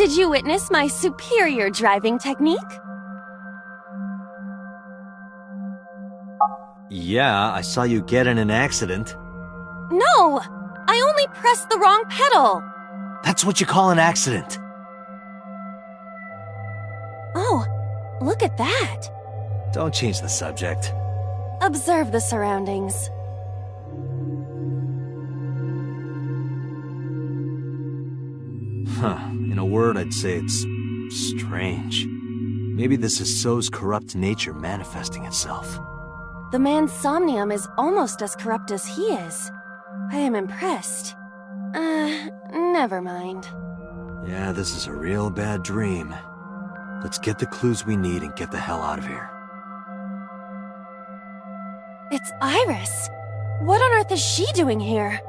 Did you witness my superior driving technique? Yeah, I saw you get in an accident. No! I only pressed the wrong pedal! That's what you call an accident. Oh, look at that! Don't change the subject. Observe the surroundings. Huh. In a word, I'd say it's strange. Maybe this is So's corrupt nature manifesting itself. The man Somnium is almost as corrupt as he is. I am impressed. Never mind. Yeah, this is a real bad dream. Let's get the clues we need and get the hell out of here. It's Iris. What on earth is she doing here?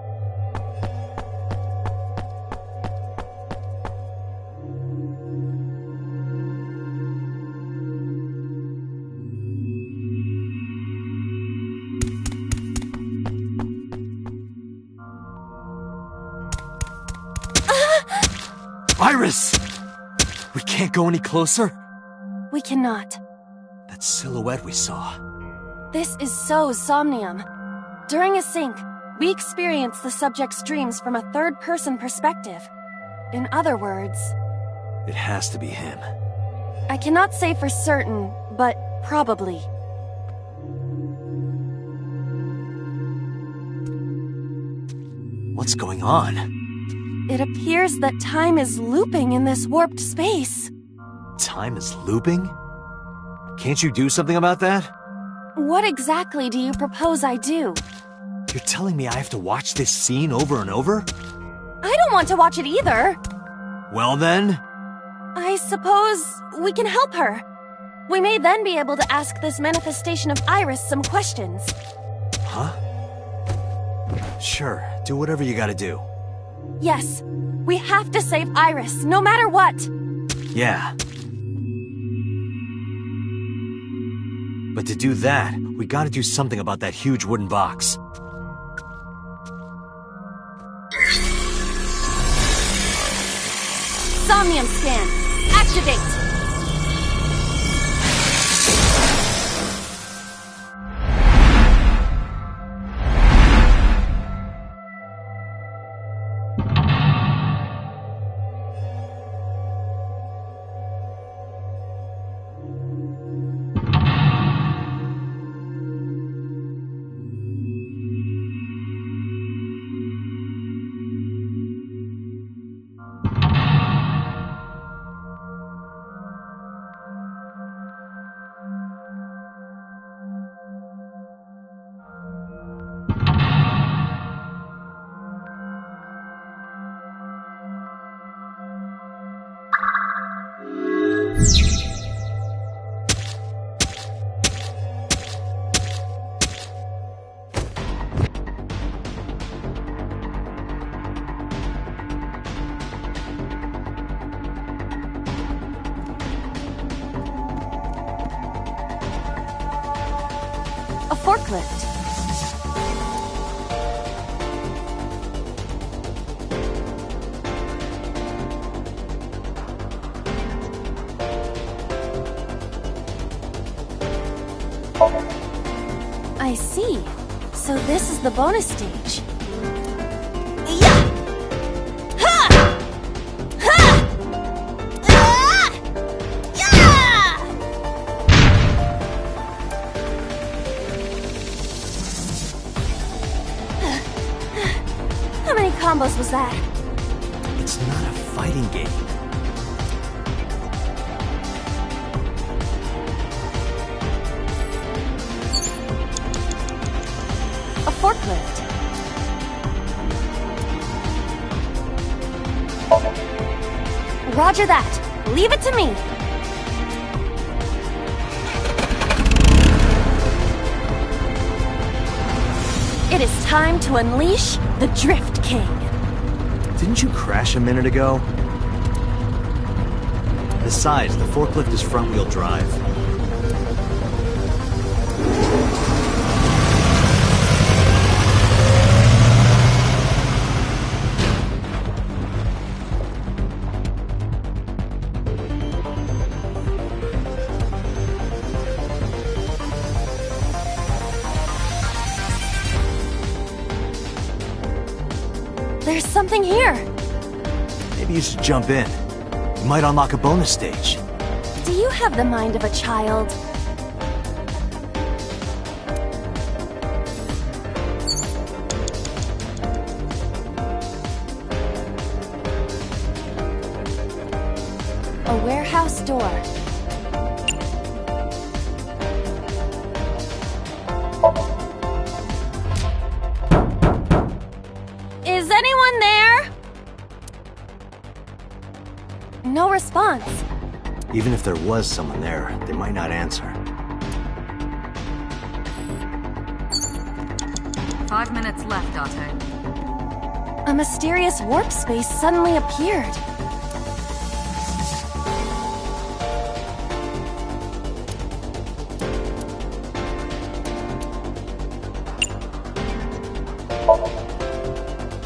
Iris! We can't go any closer? We cannot. That silhouette we saw. This is So's Somnium. During a sync, we experience the subject's dreams from a third-person perspective. In other words... It has to be him. I cannot say for certain, but probably. What's going on? It appears that time is looping in this warped space. Time is looping? Can't you do something about that? What exactly do you propose I do? You're telling me I have to watch this scene over and over? I don't want to watch it either. Well then... I suppose we can help her. We may then be able to ask this manifestation of Iris some questions. Huh? Sure, do whatever you gotta do. Yes, we have to save Iris, no matter what. Yeah. But to do that, we gotta do something about that huge wooden box. Somnium scan. Activate. A forklift. I see. So this is the bonus stage. Yeah! Ha! Ha! Ah! Yeah! How many combos was that? It's not a fighting game. A forklift. Roger that. Leave it to me. It is time to unleash the Drift King. Didn't you crash a minute ago? Besides, the forklift is front-wheel drive. There's something here. Maybe you should jump in. You might unlock a bonus stage. Do you have the mind of a child? A warehouse door. Is anyone there? No response. Even if there was someone there, they might not answer. 5 minutes left, Otto. A mysterious warp space suddenly appeared.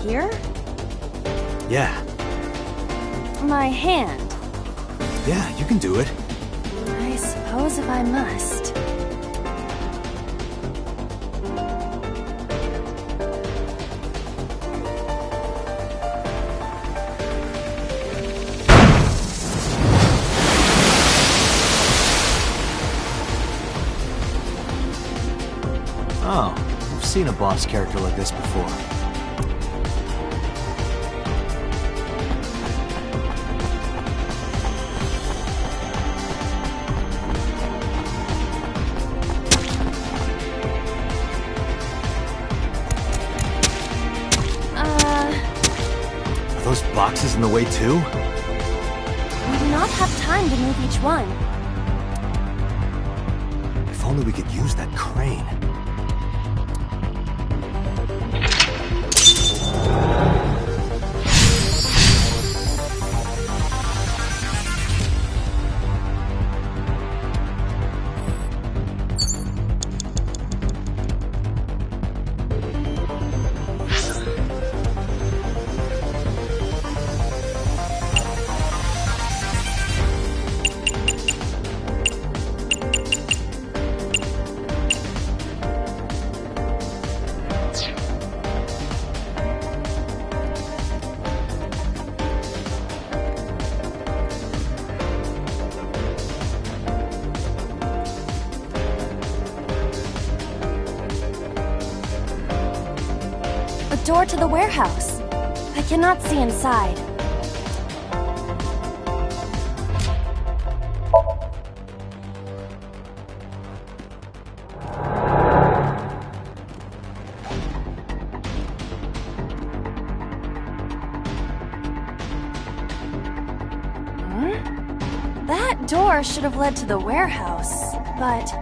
Here? Yeah. My hand. Yeah, you can do it. I suppose if I must. Oh, I've seen a boss character like this before. Are those boxes in the way too? We do not have time to move each one. If only we could use that crane. Door to the warehouse. I cannot see inside. That door should have led to the warehouse, but...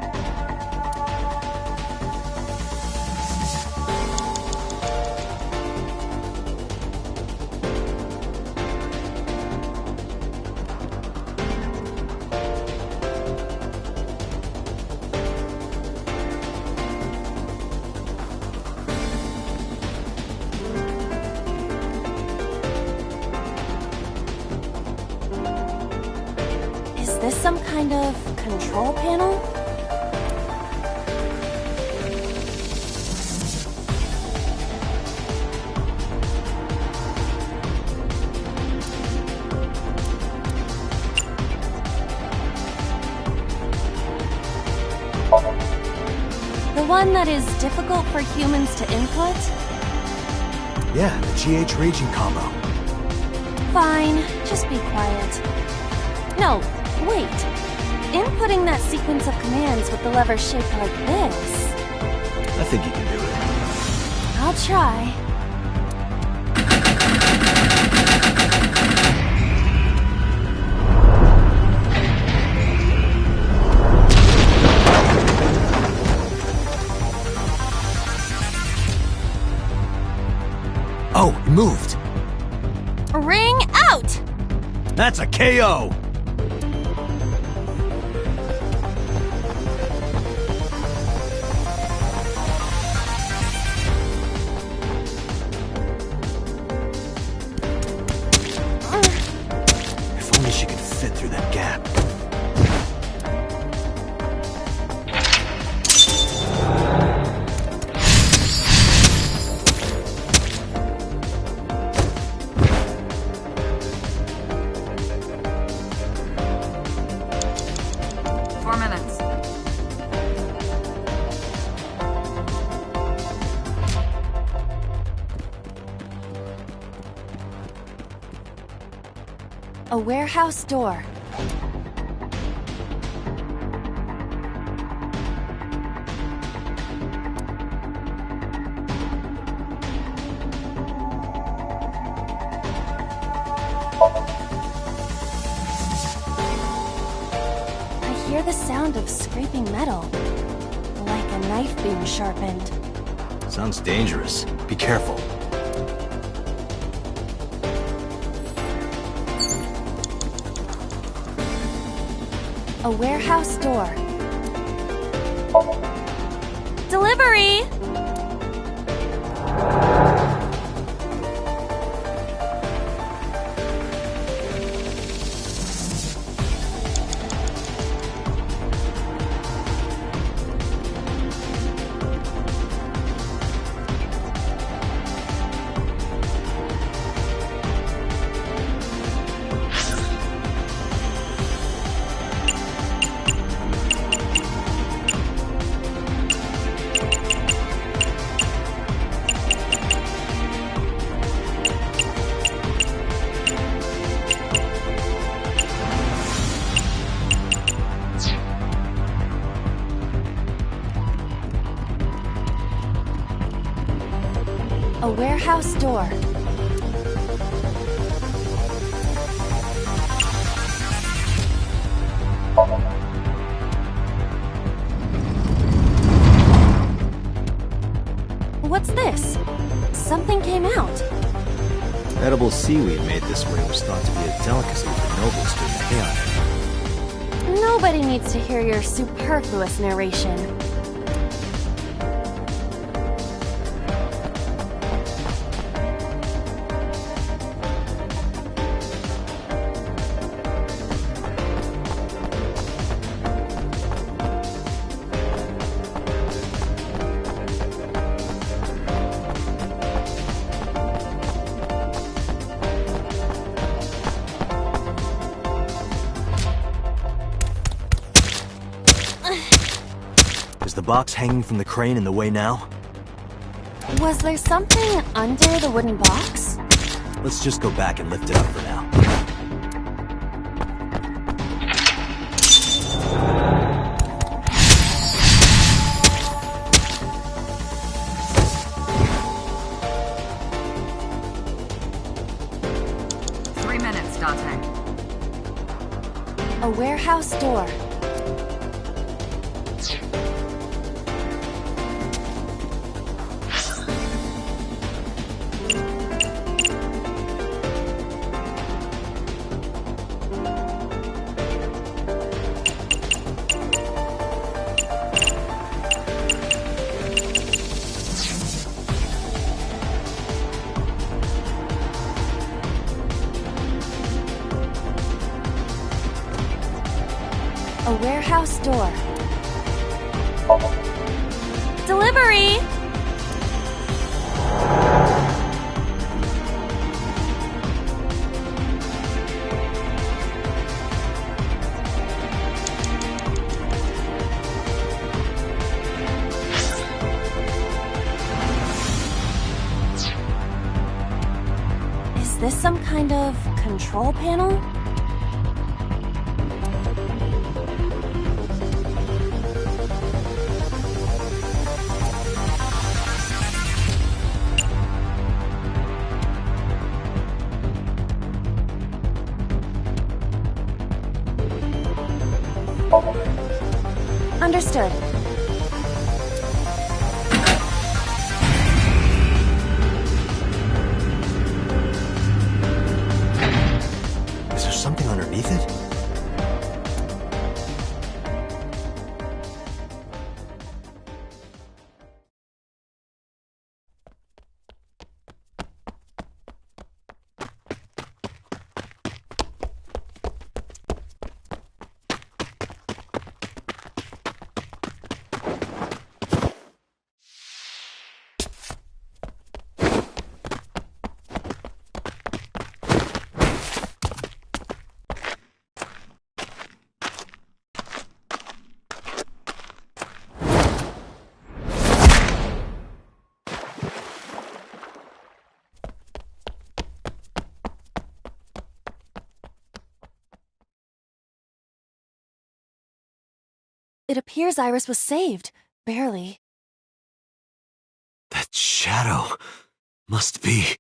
Is this some kind of control panel? The one that is difficult for humans to input? Yeah, the GH raging combo. Fine, just be quiet. No, wait. Inputting that sequence of commands with the lever shaped like this... I think you can do it. I'll try. Oh, it moved. Ring out! That's a KO! If only she could fit through that gap. A warehouse door. I hear the sound of scraping metal, like a knife being sharpened. Sounds dangerous. Be careful. A warehouse door. Delivery! A warehouse door. What's this? Something came out. Edible seaweed made this way was thought to be a delicacy for nobles during the Aeon. Nobody needs to hear your superfluous narration. Is the box hanging from the crane in the way now? Was there something under the wooden box? Let's just go back and lift it up for now. Starting. A warehouse door. A warehouse door. Delivery! Is this some kind of control panel? Understood. Is there something underneath it? It appears Iris was saved. Barely. That shadow must be...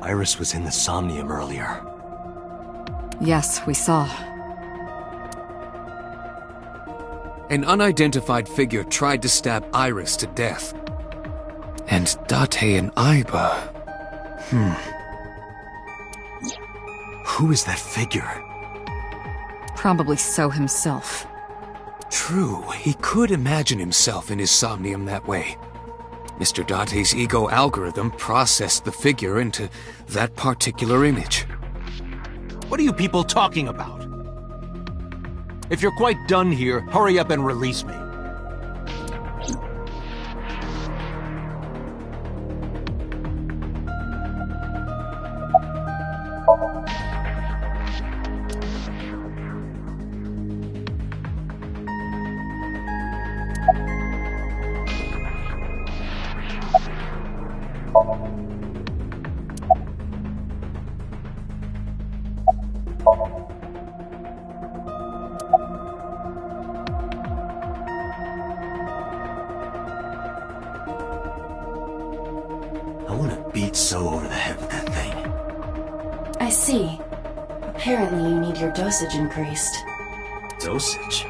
Iris was in the Somnium earlier. Yes, we saw. An unidentified figure tried to stab Iris to death. And Date and Aiba... Who is that figure? Probably So himself. True, he could imagine himself in his Somnium that way. Mr. Date's ego algorithm processed the figure into that particular image. What are you people talking about? If you're quite done here, hurry up and release me. I want to beat So over the head with that thing. I see. Apparently you need your dosage increased. Dosage?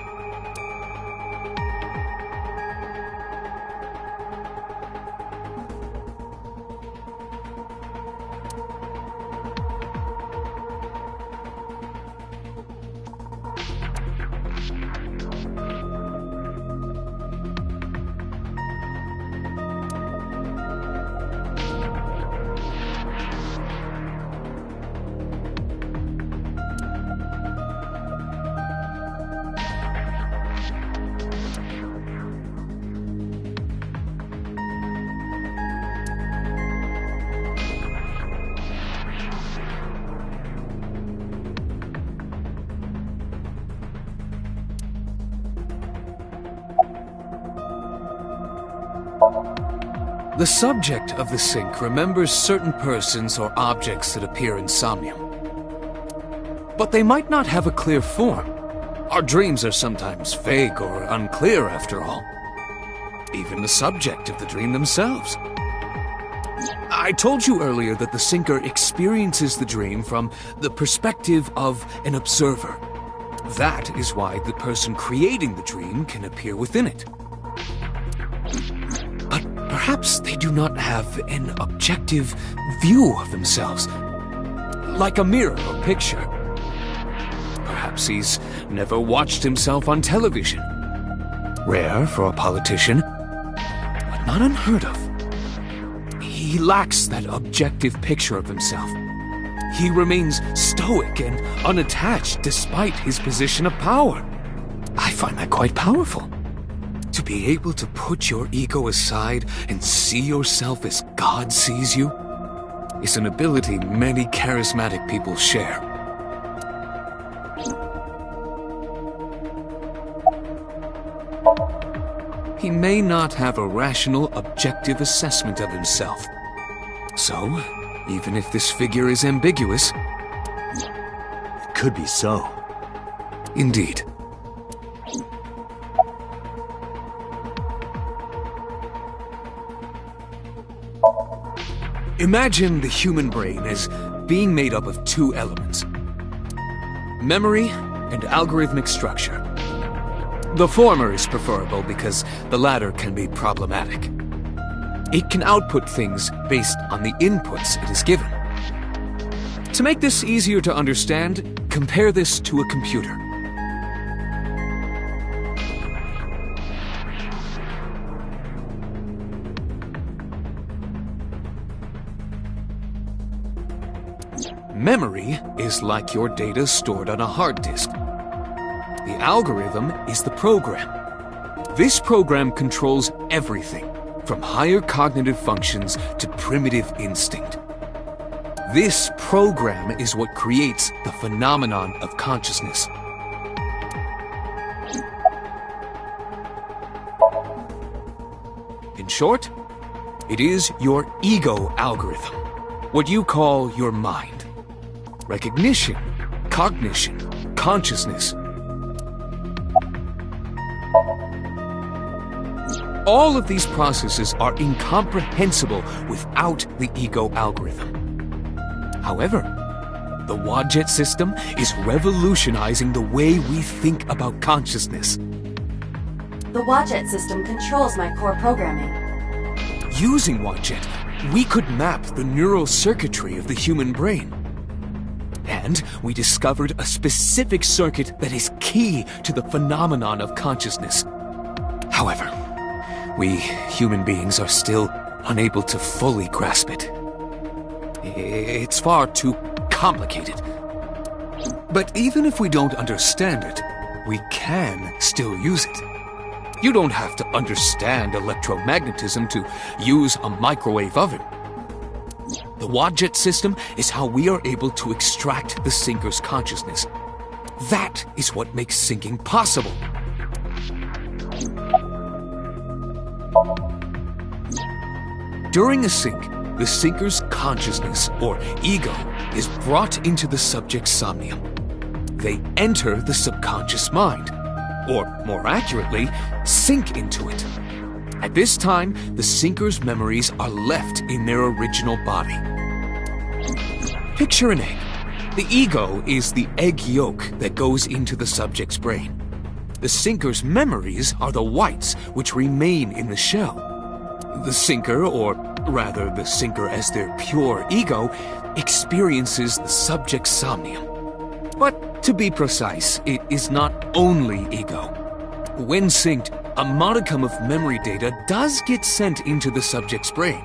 The subject of the sync remembers certain persons or objects that appear in Somnium. But they might not have a clear form. Our dreams are sometimes vague or unclear, after all. Even the subject of the dream themselves. I told you earlier that the syncer experiences the dream from the perspective of an observer. That is why the person creating the dream can appear within it. But perhaps they do not have an objective view of themselves, like a mirror or picture. Perhaps he's never watched himself on television. Rare for a politician, but not unheard of. He lacks that objective picture of himself. He remains stoic and unattached despite his position of power. I find that quite powerful. To be able to put your ego aside and see yourself as God sees you is an ability many charismatic people share. He may not have a rational, objective assessment of himself. So, even if this figure is ambiguous, It could be so. indeed. Imagine the human brain as being made up of two elements: memory and algorithmic structure. The former is preferable because the latter can be problematic. It can output things based on the inputs it is given. To make this easier to understand, compare this to a computer. Memory is like your data stored on a hard disk. The algorithm is the program. This program controls everything, from higher cognitive functions to primitive instinct. This program is what creates the phenomenon of consciousness. In short, it is your ego algorithm, what you call your mind. Recognition, cognition, consciousness. All of these processes are incomprehensible without the ego algorithm. However, the Wadjet system is revolutionizing the way we think about consciousness. The Wadjet system controls my core programming. Using Wadjet, we could map the neural circuitry of the human brain. And we discovered a specific circuit that is key to the phenomenon of consciousness. However, we human beings are still unable to fully grasp it. It's far too complicated. But even if we don't understand it, we can still use it. You don't have to understand electromagnetism to use a microwave oven. The Wadjet system is how we are able to extract the sinker's consciousness. That is what makes syncing possible. During a sync, the sinker's consciousness, or ego, is brought into the subject's somnium. They enter the subconscious mind, or more accurately, sink into it. At this time, the sinker's memories are left in their original body. Picture an egg. The ego is the egg yolk that goes into the subject's brain. The sinker's memories are the whites which remain in the shell. The sinker, or rather the sinker as their pure ego, experiences the subject's somnium. But to be precise, it is not only ego. When synced, a modicum of memory data does get sent into the subject's brain.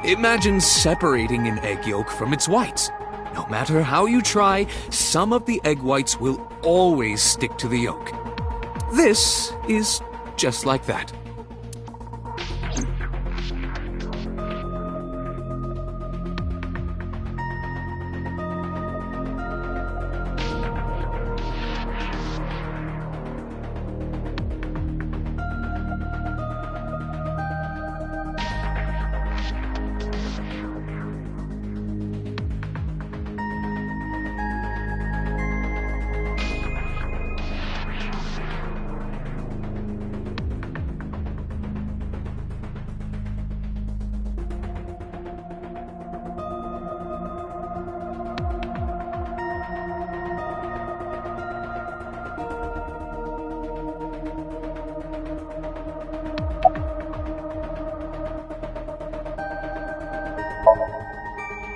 Imagine separating an egg yolk from its whites. No matter how you try, some of the egg whites will always stick to the yolk. This is just like that.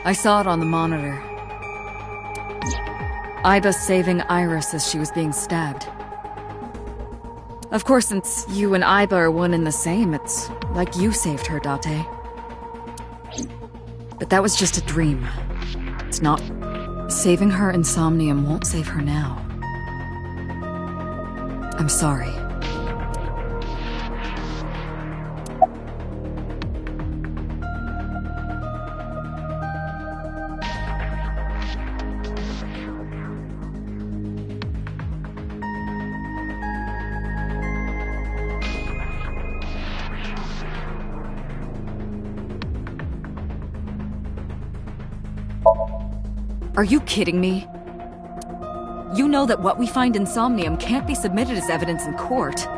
I saw it on the monitor. Iba saving Iris as she was being stabbed. Of course, since you and Iba are one and the same, it's like you saved her, Date. But that was just a dream. It's not... Saving her in Somnium won't save her now. I'm sorry. Are you kidding me? You know that what we find in Somnium can't be submitted as evidence in court.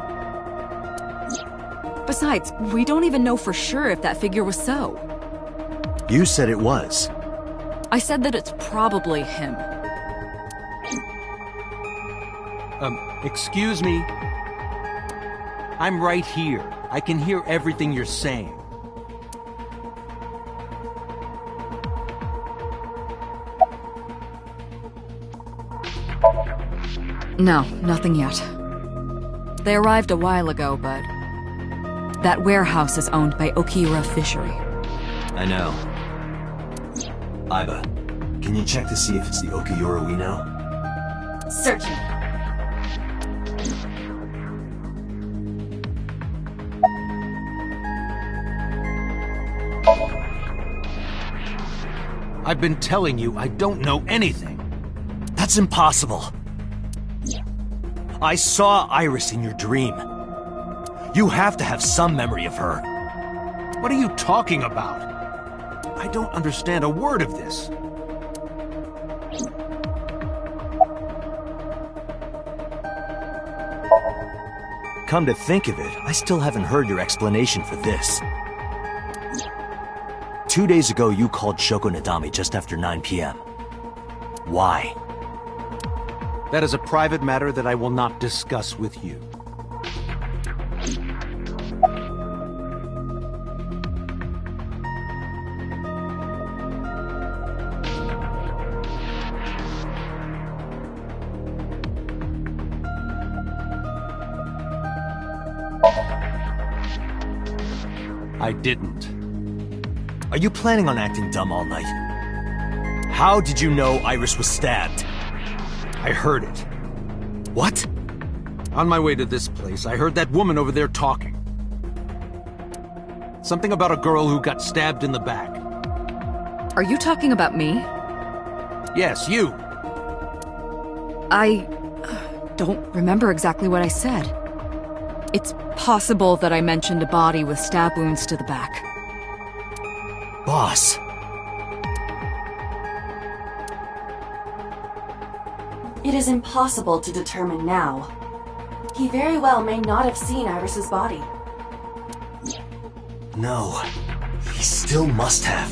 Besides, we don't even know for sure if that figure was so. You said it was. I said that it's probably him. Excuse me? I'm right here. I can hear everything you're saying. No, nothing yet. They arrived a while ago, but... that warehouse is owned by Okira Fishery. I know. Iba, can you check to see if it's the Okiura we know? Searching. I've been telling you I don't know anything. That's impossible. I saw Iris in your dream. You have to have some memory of her. What are you talking about? I don't understand a word of this. Come to think of it, I still haven't heard your explanation for this. 2 days ago, you called Shoko Nadami just after 9 p.m. Why? That is a private matter that I will not discuss with you. I didn't. Are you planning on acting dumb all night? How did you know Iris was stabbed? I heard it. What? On my way to this place, I heard that woman over there talking. Something about a girl who got stabbed in the back. Are you talking about me? Yes, you. I... don't remember exactly what I said. It's possible that I mentioned a body with stab wounds to the back. Boss. It is impossible to determine now. He very well may not have seen Iris's body. No. He still must have.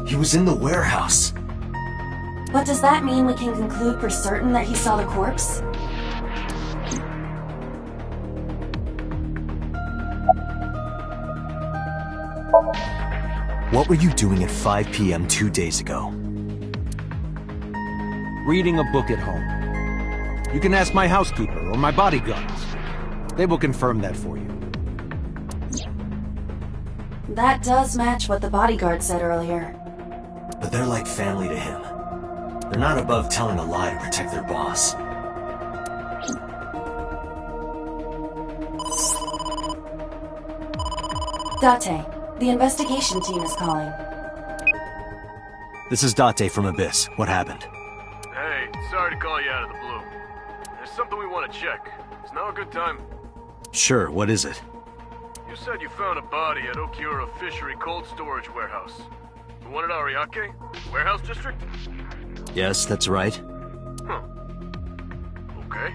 He was in the warehouse. But does that mean we can conclude for certain that he saw the corpse? What were you doing at 5 p.m. 2 days ago? Reading a book at home. You can ask my housekeeper or my bodyguards. They will confirm that for you. That does match what the bodyguard said earlier. But they're like family to him. They're not above telling a lie to protect their boss. Date, the investigation team is calling. This is Date from Abyss. What happened? Hey, sorry to call you out of the blue. There's something we want to check. Is now a good time? Sure, what is it? You said you found a body at Okiura Fishery Cold Storage Warehouse. The one at Ariake? Warehouse District? Yes, that's right. Huh. Okay.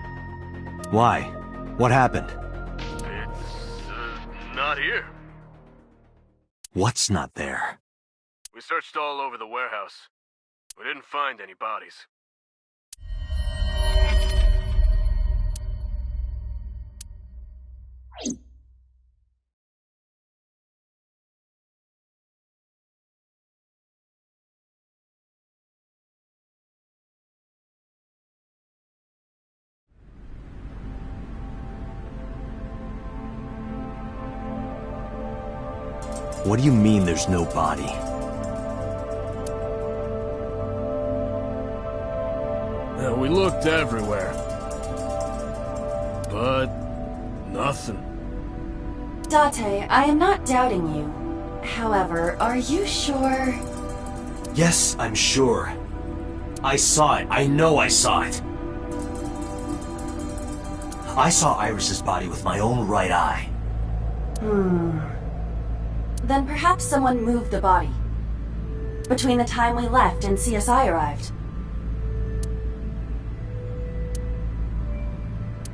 Why? What happened? It's, not here. What's not there? We searched all over the warehouse. We didn't find any bodies. What do you mean there's no body? We looked everywhere. But nothing. Date, I am not doubting you. However, are you sure? Yes, I'm sure. I saw it. I know I saw it. I saw Iris's body with my own right eye. Then perhaps someone moved the body. Between the time we left and CSI arrived.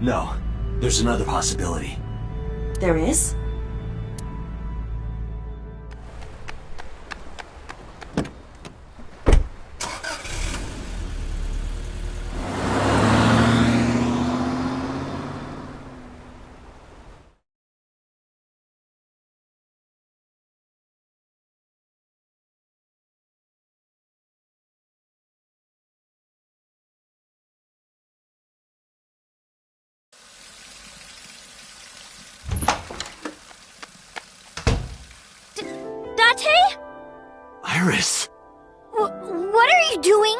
No, there's another possibility. There is? Date? Iris! What are you doing?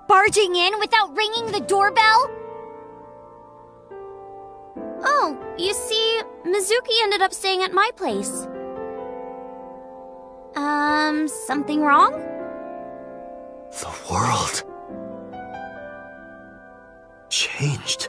Barging in without ringing the doorbell? Oh, you see, Mizuki ended up staying at my place. Something wrong? The world changed.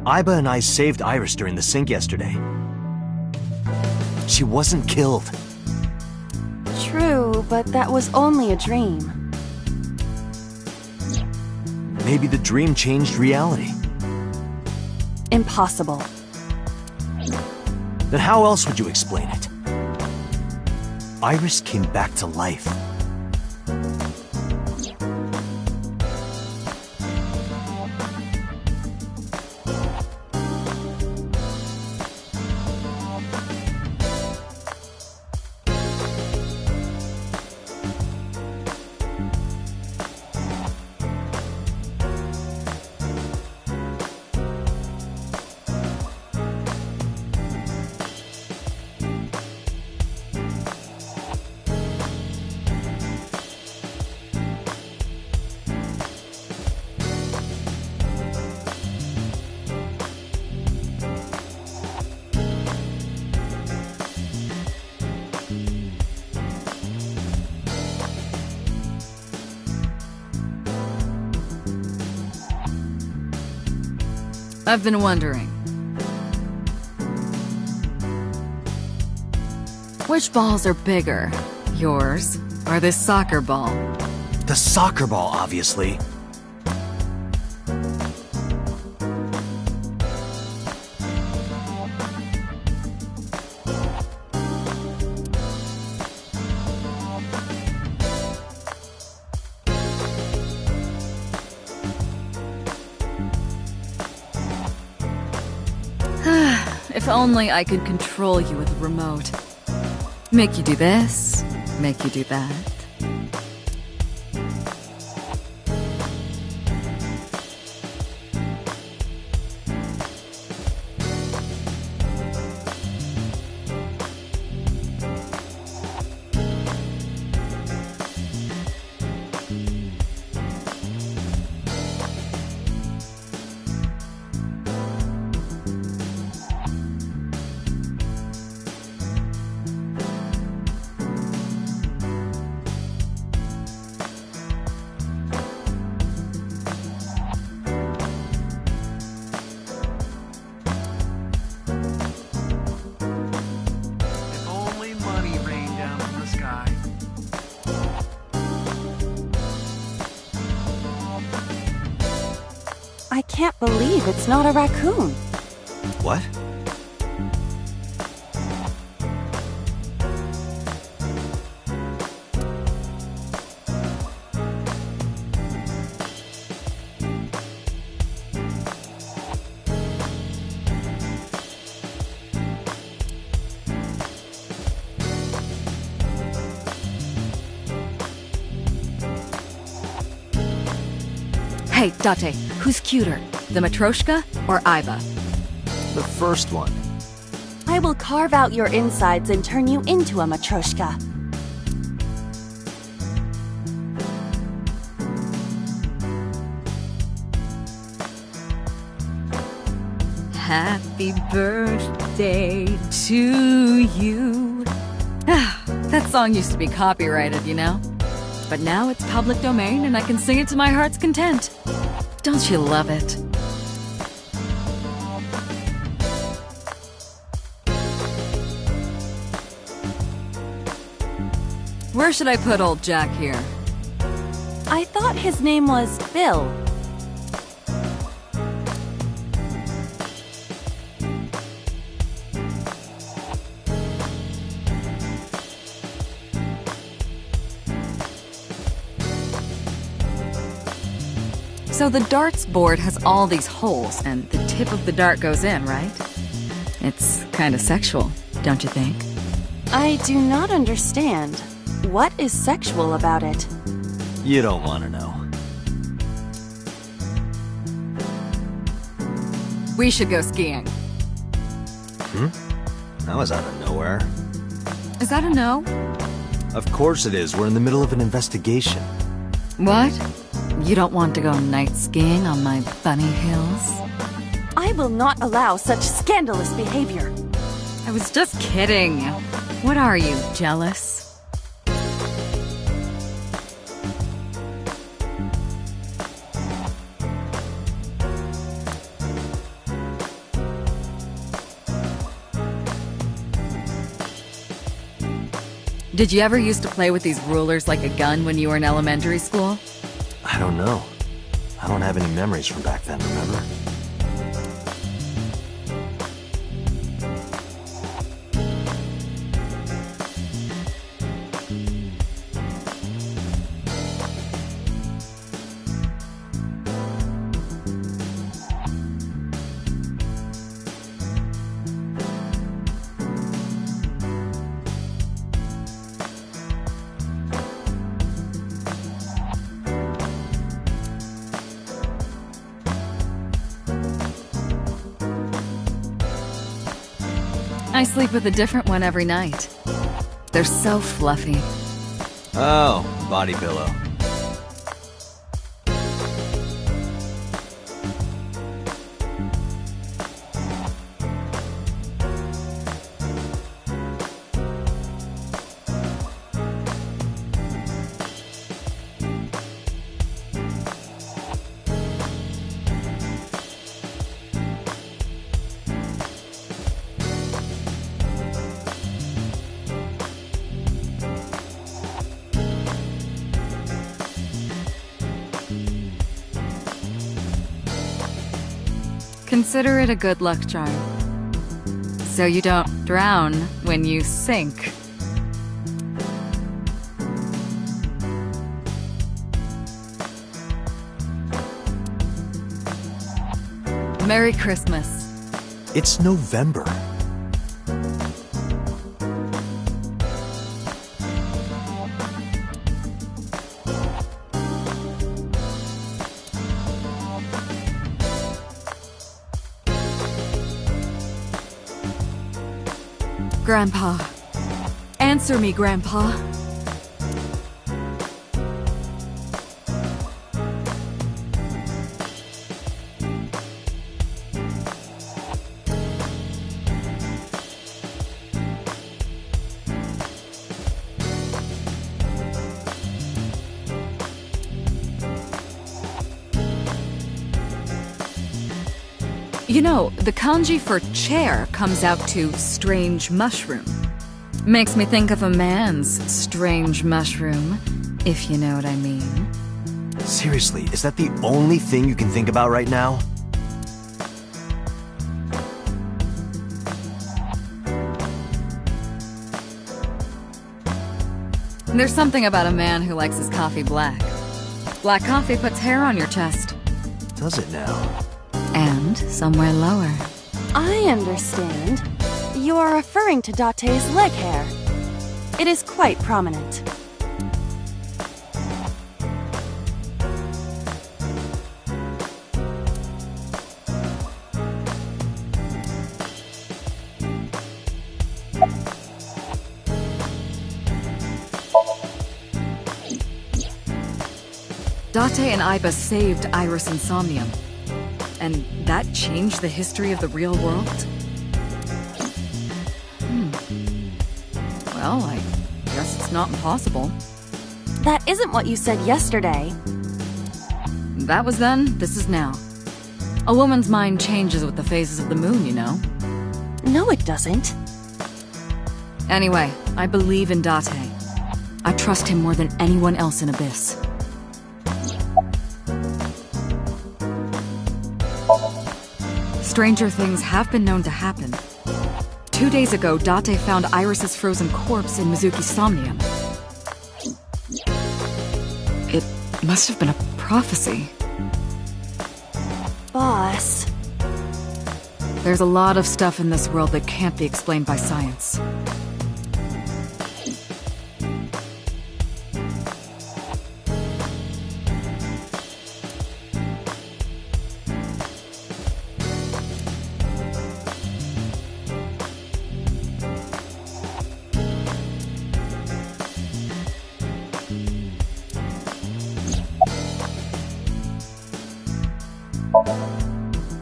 Iba and I saved Iris during the sink yesterday. She wasn't killed. True, but that was only a dream. Maybe the dream changed reality. Impossible. Then how else would you explain it? Iris came back to life. I've been wondering. Which balls are bigger? Yours or this soccer ball? The soccer ball, obviously. If only I could control you with a remote. Make you do this, make you do that. I can't believe it's not a raccoon. What? Hey, Date, who's cuter? The Matryoshka or Iba? The first one. I will carve out your insides and turn you into a Matryoshka. Happy birthday to you. That song used to be copyrighted, you know? But now it's public domain and I can sing it to my heart's content. Don't you love it? Where should I put old Jack here? I thought his name was Bill. So the darts board has all these holes, and the tip of the dart goes in, right? It's kinda sexual, don't you think? I do not understand. What is sexual about it? You don't want to know. We should go skiing. That was out of nowhere. Is that a no? Of course it is. We're in the middle of an investigation. What? You don't want to go night skiing on my bunny hills? I will not allow such scandalous behavior. I was just kidding. What are you, jealous? Did you ever used to play with these rulers like a gun when you were in elementary school? I don't know. I don't have any memories from back then, remember? I sleep with a different one every night. They're so fluffy. Oh, body pillow. Consider it a good luck charm. So you don't drown when you sink. Merry Christmas. It's November. Grandpa. Answer me, Grandpa. You know, the kanji for chair comes out to strange mushroom. Makes me think of a man's strange mushroom, if you know what I mean. Seriously, is that the only thing you can think about right now? There's something about a man who likes his coffee black. Black coffee puts hair on your chest. Does it now? And somewhere lower. I understand. You are referring to Date's leg hair. It is quite prominent. Date and Iba saved Iris and Somnium. And that changed the history of the real world? Well, I guess it's not impossible. That isn't what you said yesterday. That was then, this is now. A woman's mind changes with the phases of the moon, you know? No, it doesn't. Anyway, I believe in Date. I trust him more than anyone else in Abyss. Stranger things have been known to happen. 2 days ago, Date found Iris's frozen corpse in Mizuki's Somnium. It must have been a prophecy. Yes. There's a lot of stuff in this world that can't be explained by science.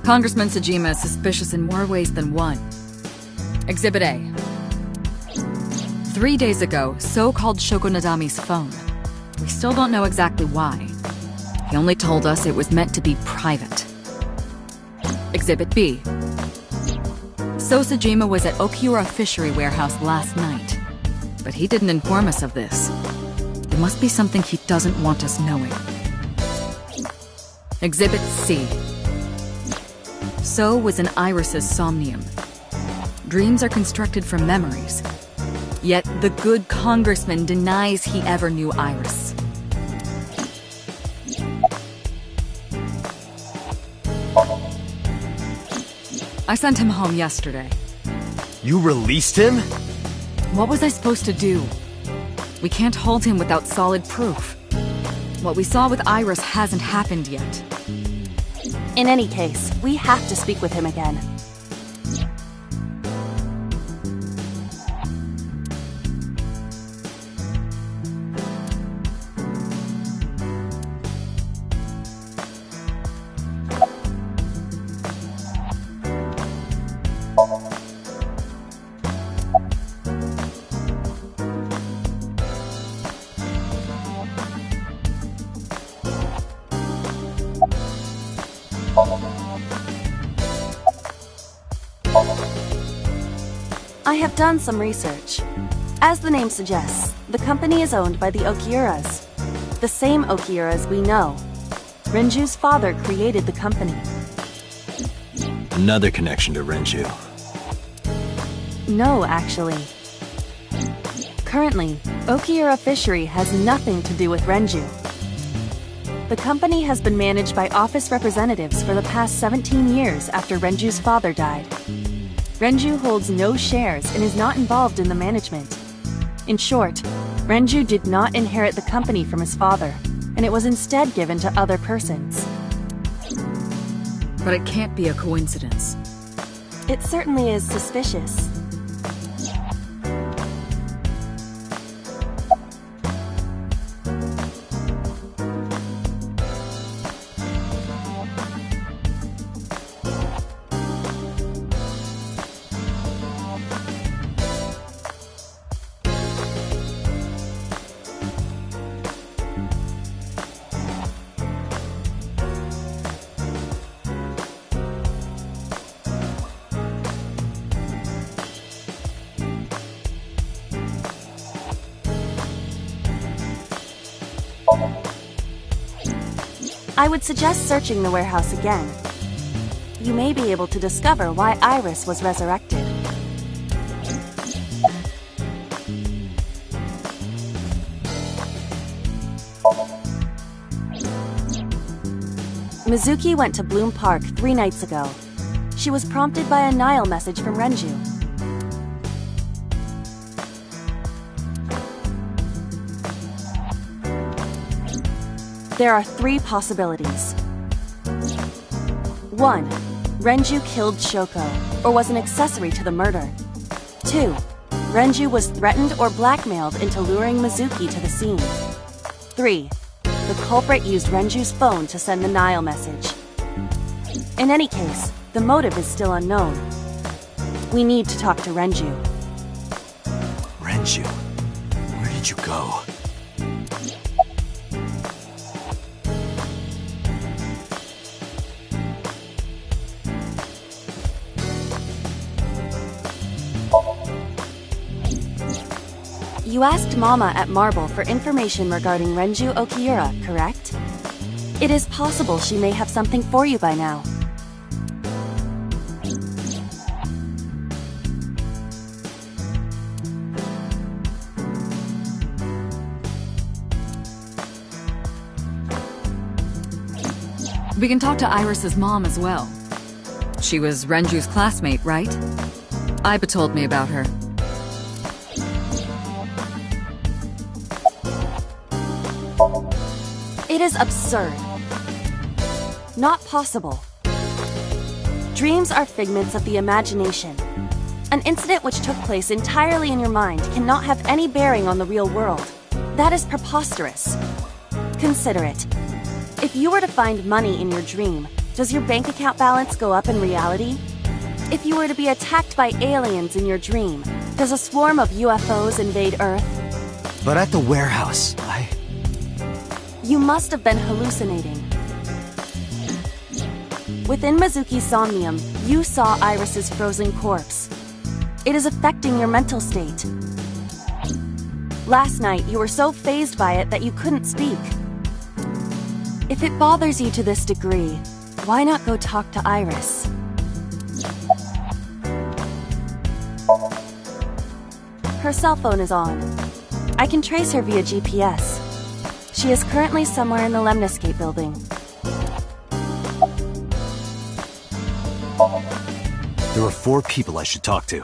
Congressman Sejima is suspicious in more ways than one. Exhibit A. 3 days ago, So called Shoko Nadami's phone. We still don't know exactly why. He only told us it was meant to be private. Exhibit B. So Sejima was at Okiura Fishery Warehouse last night, but he didn't inform us of this. There must be something he doesn't want us knowing. Exhibit C. So was in Iris's Somnium. Dreams are constructed from memories. Yet the good congressman denies he ever knew Iris. I sent him home yesterday. You released him? What was I supposed to do? We can't hold him without solid proof. What we saw with Iris hasn't happened yet. In any case, we have to speak with him again. I have done some research. As the name suggests, the company is owned by the Okiuras. The same Okiuras we know. Renju's father created the company. Another connection to Renju. No, actually. Currently, Okiura Fishery has nothing to do with Renju. The company has been managed by office representatives for the past 17 years after Renju's father died. Renju holds no shares and is not involved in the management. In short, Renju did not inherit the company from his father, and it was instead given to other persons. But it can't be a coincidence. It certainly is suspicious. I would suggest searching the warehouse again. You may be able to discover why Iris was resurrected. Mizuki went to Bloom Park 3 nights ago. She was prompted by a Nile message from Renju. There are 3 possibilities. 1. Renju killed Shoko, or was an accessory to the murder. 2. Renju was threatened or blackmailed into luring Mizuki to the scene. 3. The culprit used Renju's phone to send the Nile message. In any case, the motive is still unknown. We need to talk to Renju. Renju? Where did you go? You asked Mama at Marble for information regarding Renju Okiura, correct? It is possible she may have something for you by now. We can talk to Iris's mom as well. She was Renju's classmate, right? Iba told me about her. It is absurd. Not possible. Dreams are figments of the imagination. An incident which took place entirely in your mind cannot have any bearing on the real world. That is preposterous. Consider it. If you were to find money in your dream, does your bank account balance go up in reality? If you were to be attacked by aliens in your dream, does a swarm of UFOs invade Earth? But at the warehouse, You must have been hallucinating. Within Mizuki's Somnium, you saw Iris's frozen corpse. It is affecting your mental state. Last night, you were so fazed by it that you couldn't speak. If it bothers you to this degree, why not go talk to Iris? Her cell phone is on. I can trace her via GPS. She is currently somewhere in the Lemniscate building. there are 4 people I should talk to.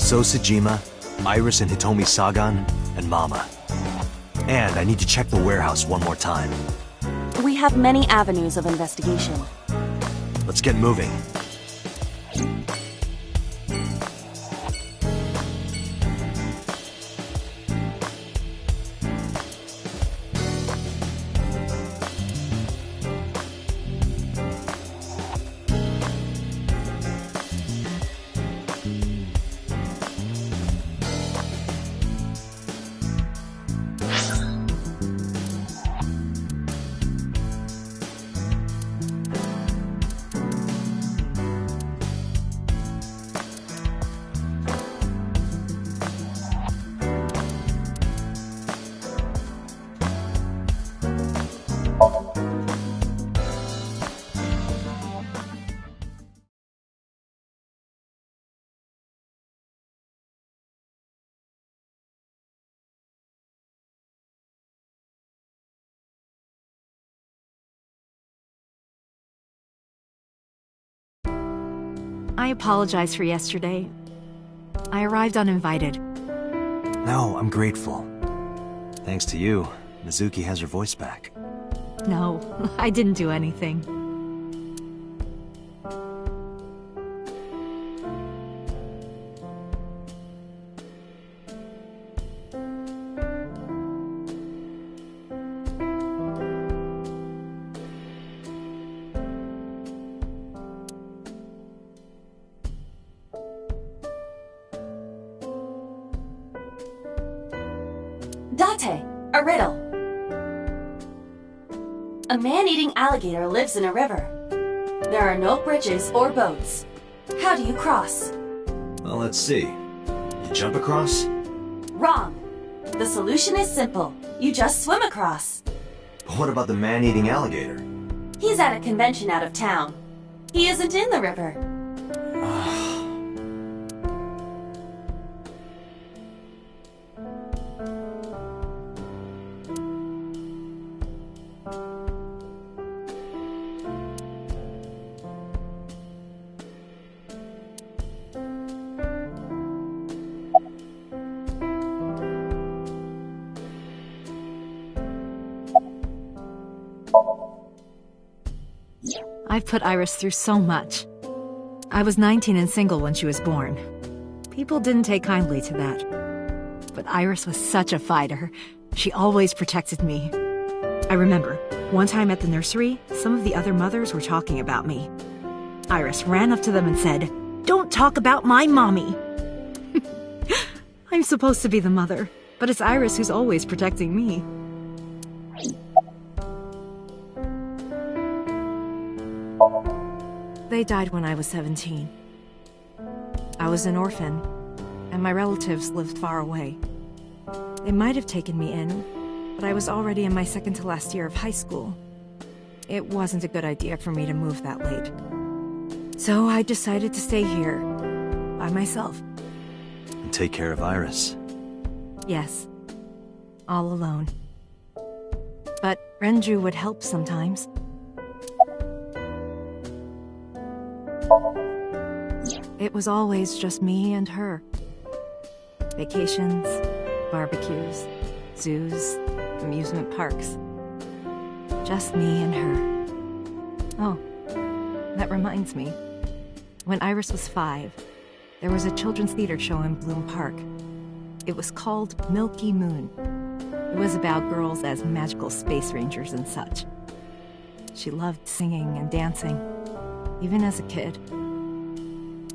Sosajima, Iris and Hitomi Sagan, and Mama. And I need to check the warehouse one more time. We have many avenues of investigation. Let's get moving. I apologize for yesterday. I arrived uninvited. No, I'm grateful. Thanks to you, Mizuki has her voice back. No, I didn't do anything. Date, a riddle. A man-eating alligator lives in a river. There are no bridges or boats. How do you cross? Well, let's see. You jump across? Wrong. The solution is simple. You just swim across. But what about the man-eating alligator? He's at a convention out of town. He isn't in the river. I've put Iris through so much. I was 19 and single when she was born. People didn't take kindly to that. But Iris was such a fighter. She always protected me. I remember, one time at the nursery, some of the other mothers were talking about me. Iris ran up to them and said, "Don't talk about my mommy!" I'm supposed to be the mother, but it's Iris who's always protecting me. They died when I was 17. I was an orphan, and my relatives lived far away. They might have taken me in, but I was already in my second to last year of high school. It wasn't a good idea for me to move that late. So I decided to stay here, by myself. And take care of Iris. Yes, all alone. But Renju would help sometimes. It was always just me and her. Vacations, barbecues, zoos, amusement parks. Just me and her. Oh, that reminds me. When Iris was 5, there was a children's theater show in Bloom Park. It was called Milky Moon. It was about girls as magical space rangers and such. She loved singing and dancing, even as a kid.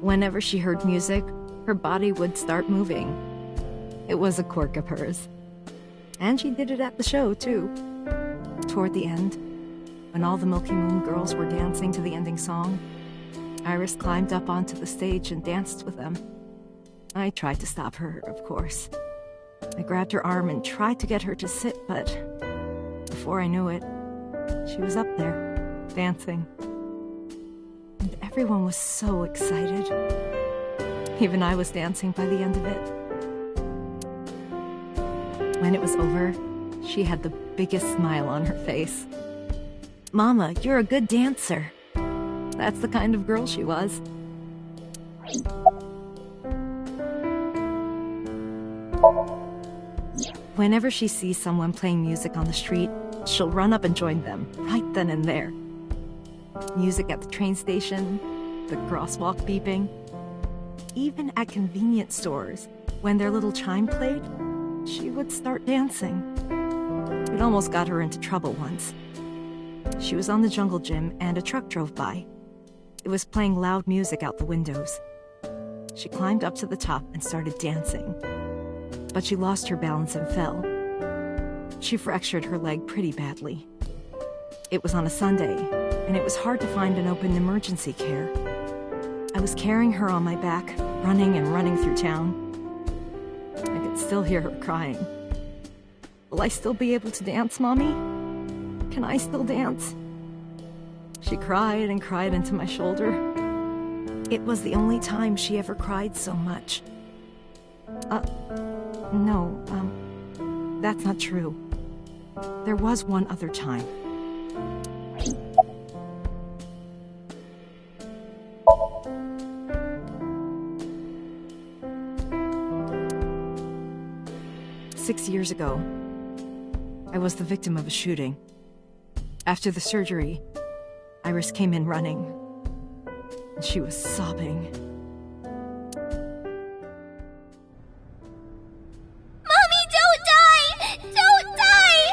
Whenever she heard music, her body would start moving. It was a quirk of hers. And she did it at the show, too. Toward the end, when all the Milky Moon girls were dancing to the ending song, Iris climbed up onto the stage and danced with them. I tried to stop her, of course. I grabbed her arm and tried to get her to sit, but before I knew it, she was up there, dancing. And everyone was so excited. Even I was dancing by the end of it. When it was over, she had the biggest smile on her face. Mama, you're a good dancer. That's the kind of girl she was. Whenever she sees someone playing music on the street, she'll run up and join them, right then and there. Music at the train station, the crosswalk beeping. Even at convenience stores, when their little chime played, she would start dancing. It almost got her into trouble once. She was on the jungle gym and a truck drove by. It was playing loud music out the windows. She climbed up to the top and started dancing. But she lost her balance and fell. She fractured her leg pretty badly. It was on a Sunday, and it was hard to find an open emergency care. I was carrying her on my back, running and running through town. I could still hear her crying. Will I still be able to dance, Mommy? Can I still dance? She cried and cried into my shoulder. It was the only time she ever cried so much. No, that's not true. There was one other time. Six years ago, I was the victim of a shooting. After the surgery, Iris came in running, and she was sobbing. Mommy, don't die! Don't die!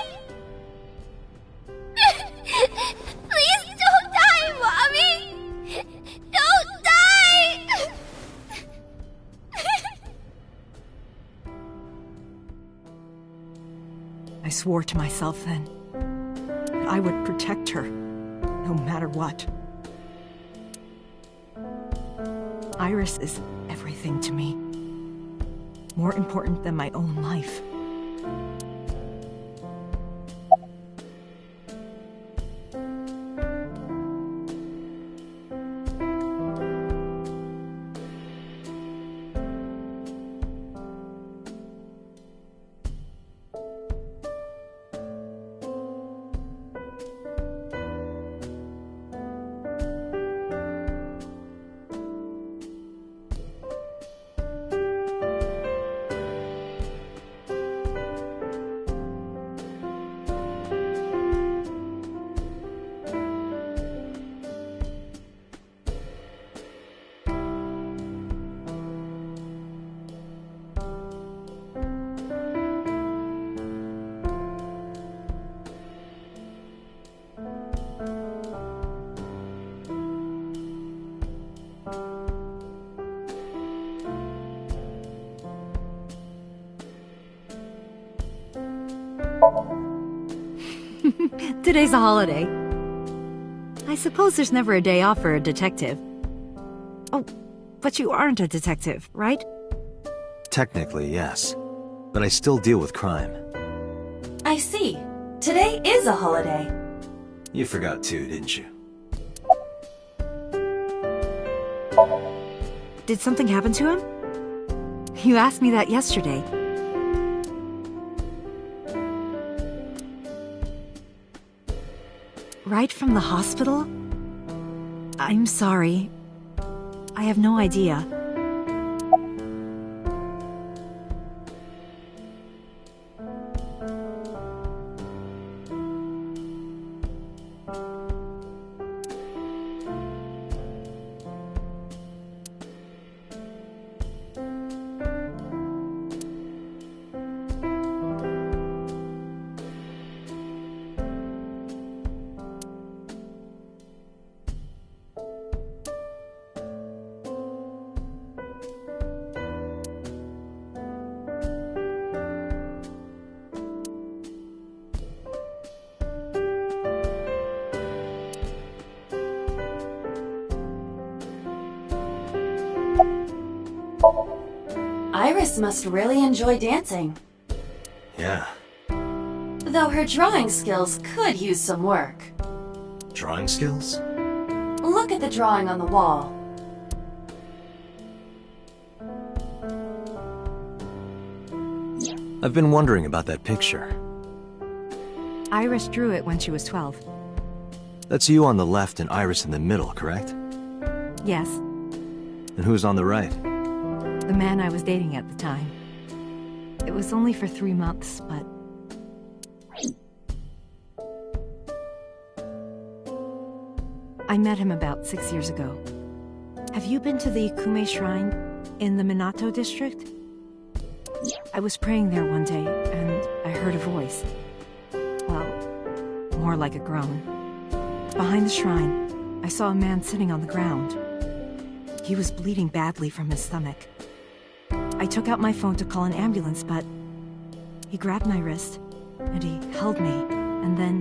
Please don't die, Mommy! Don't die! I swore to myself then that I would protect her, no matter what. Iris is everything to me. More important than my own life. Today's a holiday. I suppose there's never a day off for a detective. Oh, but you aren't a detective, right? Technically, yes. But I still deal with crime. I see. Today is a holiday. You forgot too, didn't you? Did something happen to him? You asked me that yesterday. Right from the hospital? I'm sorry. I have no idea. Iris must really enjoy dancing. Yeah. Though her drawing skills could use some work. Drawing skills? Look at the drawing on the wall. I've been wondering about that picture. Iris drew it when she was 12. That's you on the left and Iris in the middle, correct? Yes, And who's on the right? the man I was dating at the time. It was only for 3 months, but... I met him about 6 years ago. Have you been to the Kume Shrine in the Minato district? I was praying there one day, and I heard a voice. Well, more like a groan. Behind the shrine, I saw a man sitting on the ground. He was bleeding badly from his stomach. I took out my phone to call an ambulance, but he grabbed my wrist, and he held me, and then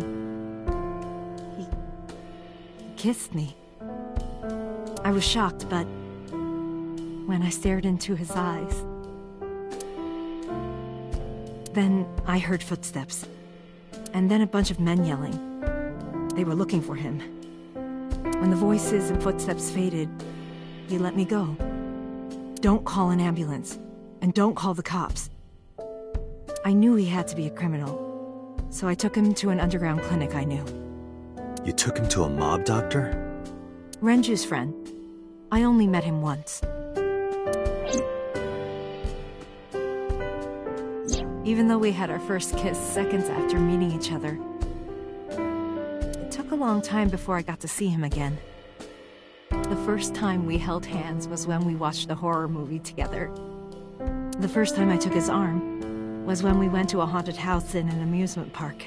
he kissed me. I was shocked, but when I stared into his eyes, then I heard footsteps, and then a bunch of men yelling. They were looking for him. When the voices and footsteps faded, he let me go. Don't call an ambulance, and don't call the cops. I knew he had to be a criminal, so I took him to an underground clinic I knew. You took him to a mob doctor? Renju's friend. I only met him once. Even though we had our first kiss seconds after meeting each other, it took a long time before I got to see him again. The first time we held hands was when we watched a horror movie together. The first time I took his arm was when we went to a haunted house in an amusement park.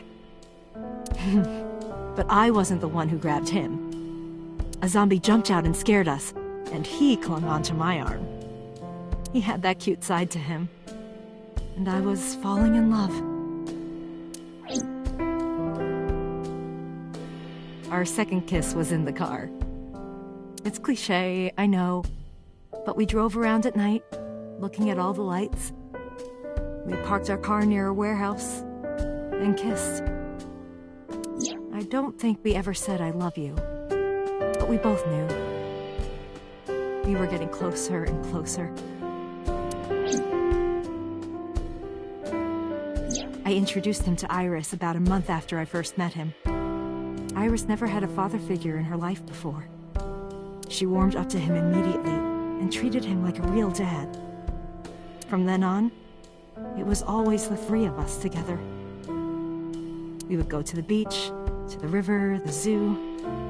But I wasn't the one who grabbed him. A zombie jumped out and scared us, and he clung onto my arm. He had that cute side to him, and I was falling in love. Our second kiss was in the car. It's cliché, I know, but we drove around at night, looking at all the lights. We parked our car near a warehouse and kissed. I don't think we ever said I love you, but we both knew. We were getting closer and closer. I introduced him to Iris about a month after I first met him. Iris never had a father figure in her life before. She warmed up to him immediately and treated him like a real dad. From then on, it was always the three of us together. We would go to the beach, to the river, the zoo,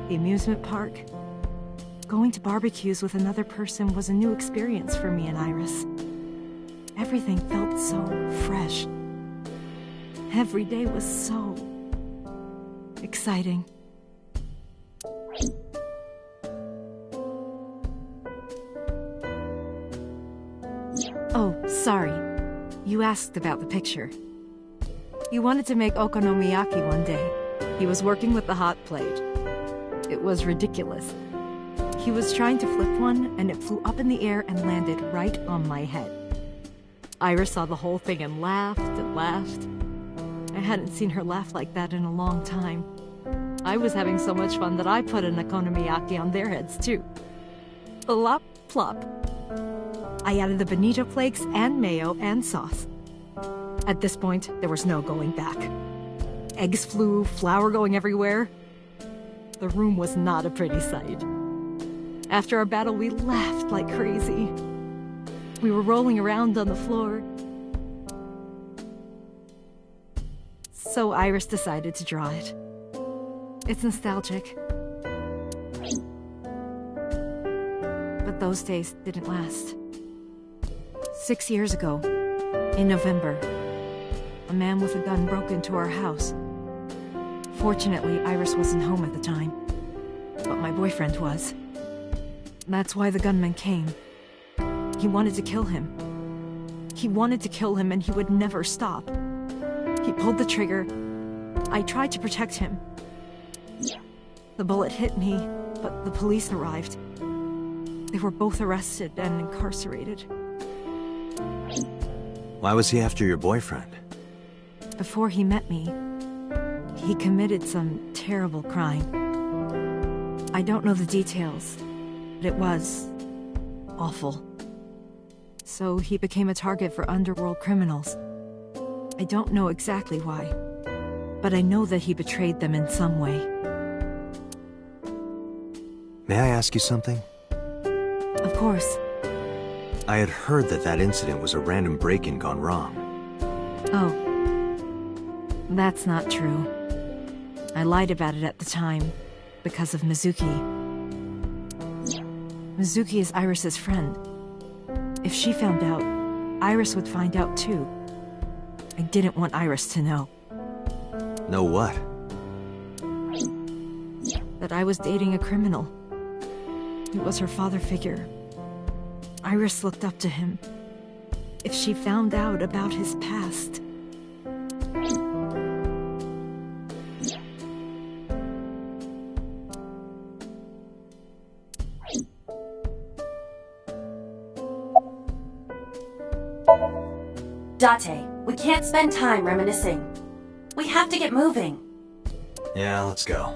the amusement park. Going to barbecues with another person was a new experience for me and Iris. Everything felt so fresh. Every day was so exciting. Oh, sorry. You asked about the picture. He wanted to make okonomiyaki one day. He was working with the hot plate. It was ridiculous. He was trying to flip one, and it flew up in the air and landed right on my head. Iris saw the whole thing and laughed and laughed. I hadn't seen her laugh like that in a long time. I was having so much fun that I put an okonomiyaki on their heads, too. Plop, plop. I added the bonito flakes and mayo and sauce. At this point, there was no going back. Eggs flew, flour going everywhere. The room was not a pretty sight. After our battle, we laughed like crazy. We were rolling around on the floor. So Iris decided to draw it. It's nostalgic. But those days didn't last. 6 years ago, in November, a man with a gun broke into our house. Fortunately, Iris wasn't home at the time, but my boyfriend was. That's why the gunman came. He wanted to kill him. He wanted to kill him, and he would never stop. He pulled the trigger. I tried to protect him. The bullet hit me, but the police arrived. They were both arrested and incarcerated. Why was he after your boyfriend? Before he met me, he committed some terrible crime. I don't know the details, but it was awful. So he became a target for underworld criminals. I don't know exactly why, but I know that he betrayed them in some way. May I ask you something? Of course. I had heard that that incident was a random break-in gone wrong. Oh. That's not true. I lied about it at the time, because of Mizuki. Mizuki is Iris's friend. If she found out, Iris would find out too. I didn't want Iris to know. Know what? That I was dating a criminal. He was her father figure. Iris looked up to him. If she found out about his past... Date, we can't spend time reminiscing. We have to get moving. Yeah, let's go.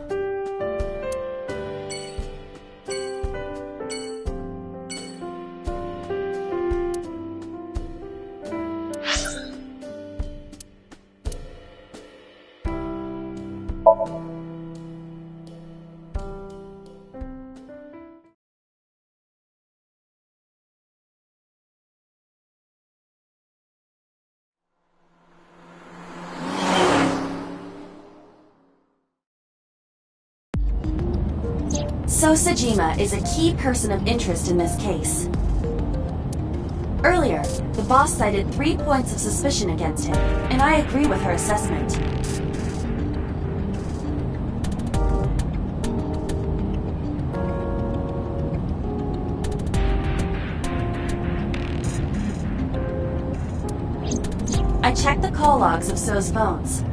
So Sejima is a key person of interest in this case. Earlier, the boss cited 3 points of suspicion against him, and I agree with her assessment. I checked the call logs of So's phones.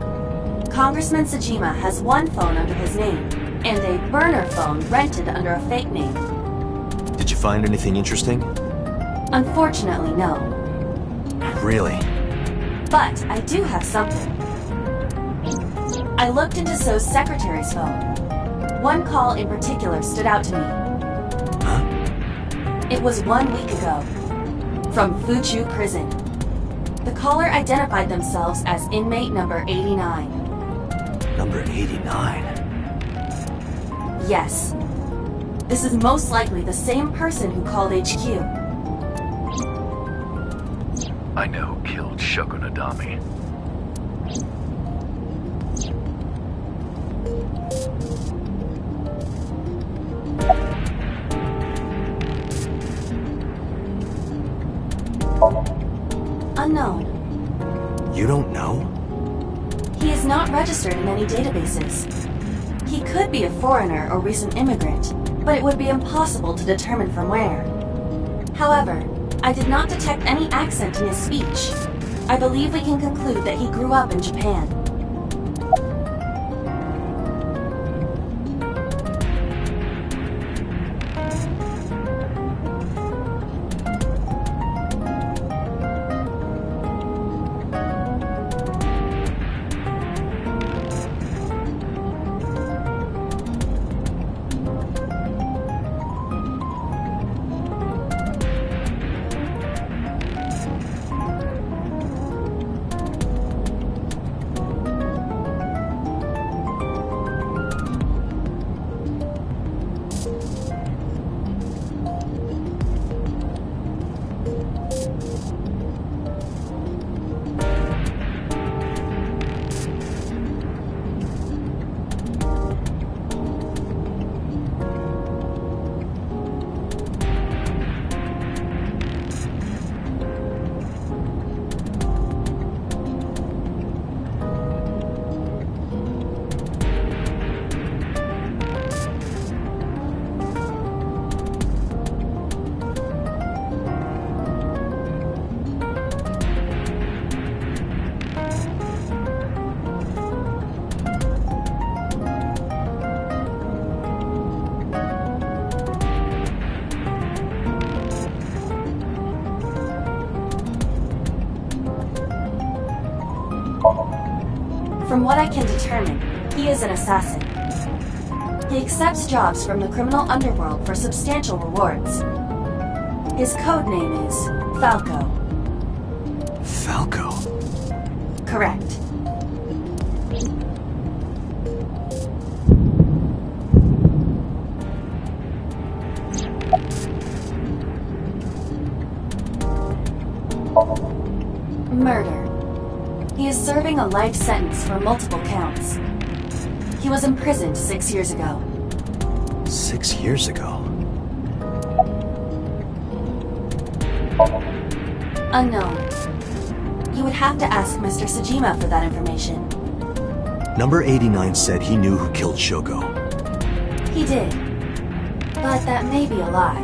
Congressman Sejima has one phone under his name, and a burner phone rented under a fake name. Did you find anything interesting? Unfortunately, no. Really? But I do have something. I looked into So's secretary's phone. One call in particular stood out to me. Huh? It was 1 week ago, from Fuchu Prison. The caller identified themselves as inmate number 89. Number 89? Yes. This is most likely the same person who called HQ. I know who killed Shogun Adami. Unknown. You don't know? He is not registered in any databases. He could be a foreigner or recent immigrant, but it would be impossible to determine from where. However, I did not detect any accent in his speech. I believe we can conclude that he grew up in Japan. what I can determine, he is an assassin. He accepts jobs from the criminal underworld for substantial rewards. His code name is Falco. Falco? Correct. Murder. He is serving a life sentence for multiple counts. He was imprisoned 6 years ago. 6 years ago? Unknown. You would have to ask Mr. Sejima for that information. Number 89 said he knew who killed Shoko. He did. But that may be a lie.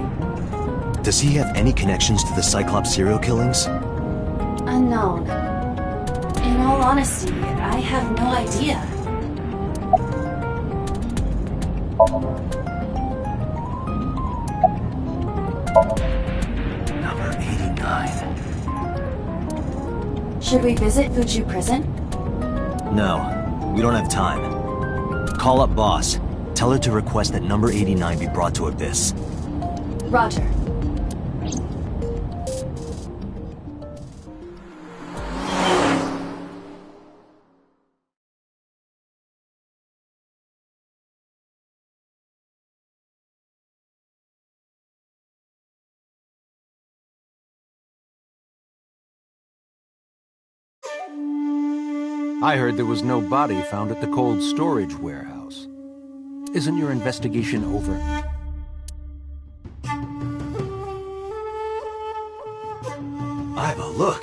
Does he have any connections to the Cyclops serial killings? Unknown. In all honesty, I have no idea. Number 89. Should we visit Fuchu Prison? No, we don't have time. Call up boss. Tell her to request that number 89 be brought to Abyss. Roger. I heard there was no body found at the cold storage warehouse. Isn't your investigation over? Iva, look!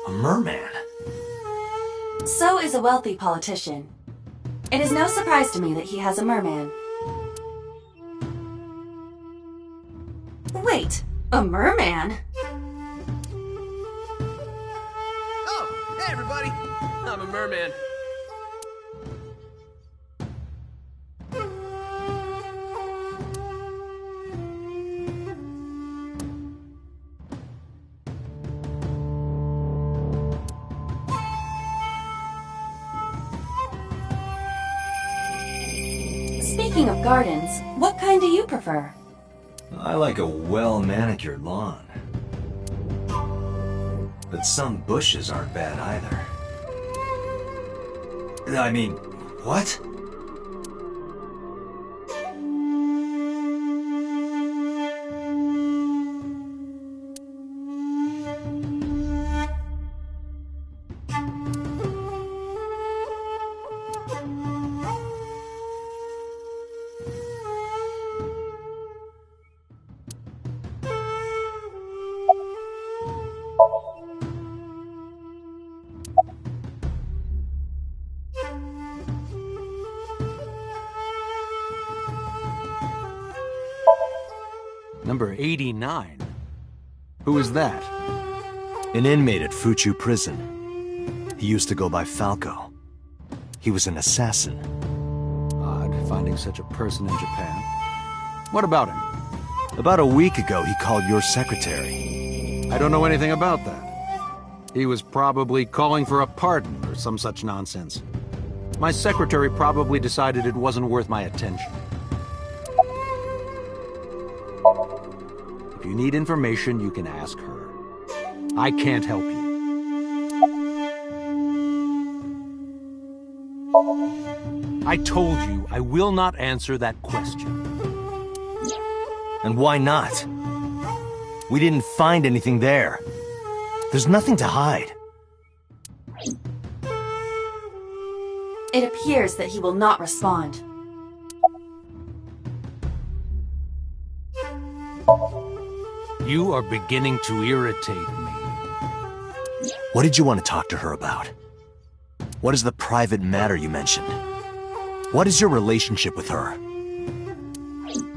A merman! So is a wealthy politician. It is no surprise to me that he has a merman. Wait, a merman? Oh, hey everybody! I'm a merman. Speaking of gardens, what kind do you prefer? I like a well-manicured lawn. But some bushes aren't bad either. I mean, what? Number 89? Who is that? An inmate at Fuchu Prison. He used to go by Falco. He was an assassin. Odd, finding such a person in Japan. What about him? About a week ago, he called your secretary. I don't know anything about that. He was probably calling for a pardon or some such nonsense. My secretary probably decided it wasn't worth my attention. If you need information, you can ask her. I can't help you. I told you I will not answer that question. And why not? We didn't find anything there. There's nothing to hide. It appears that he will not respond. You are beginning to irritate me. What did you want to talk to her about? What is the private matter you mentioned? What is your relationship with her?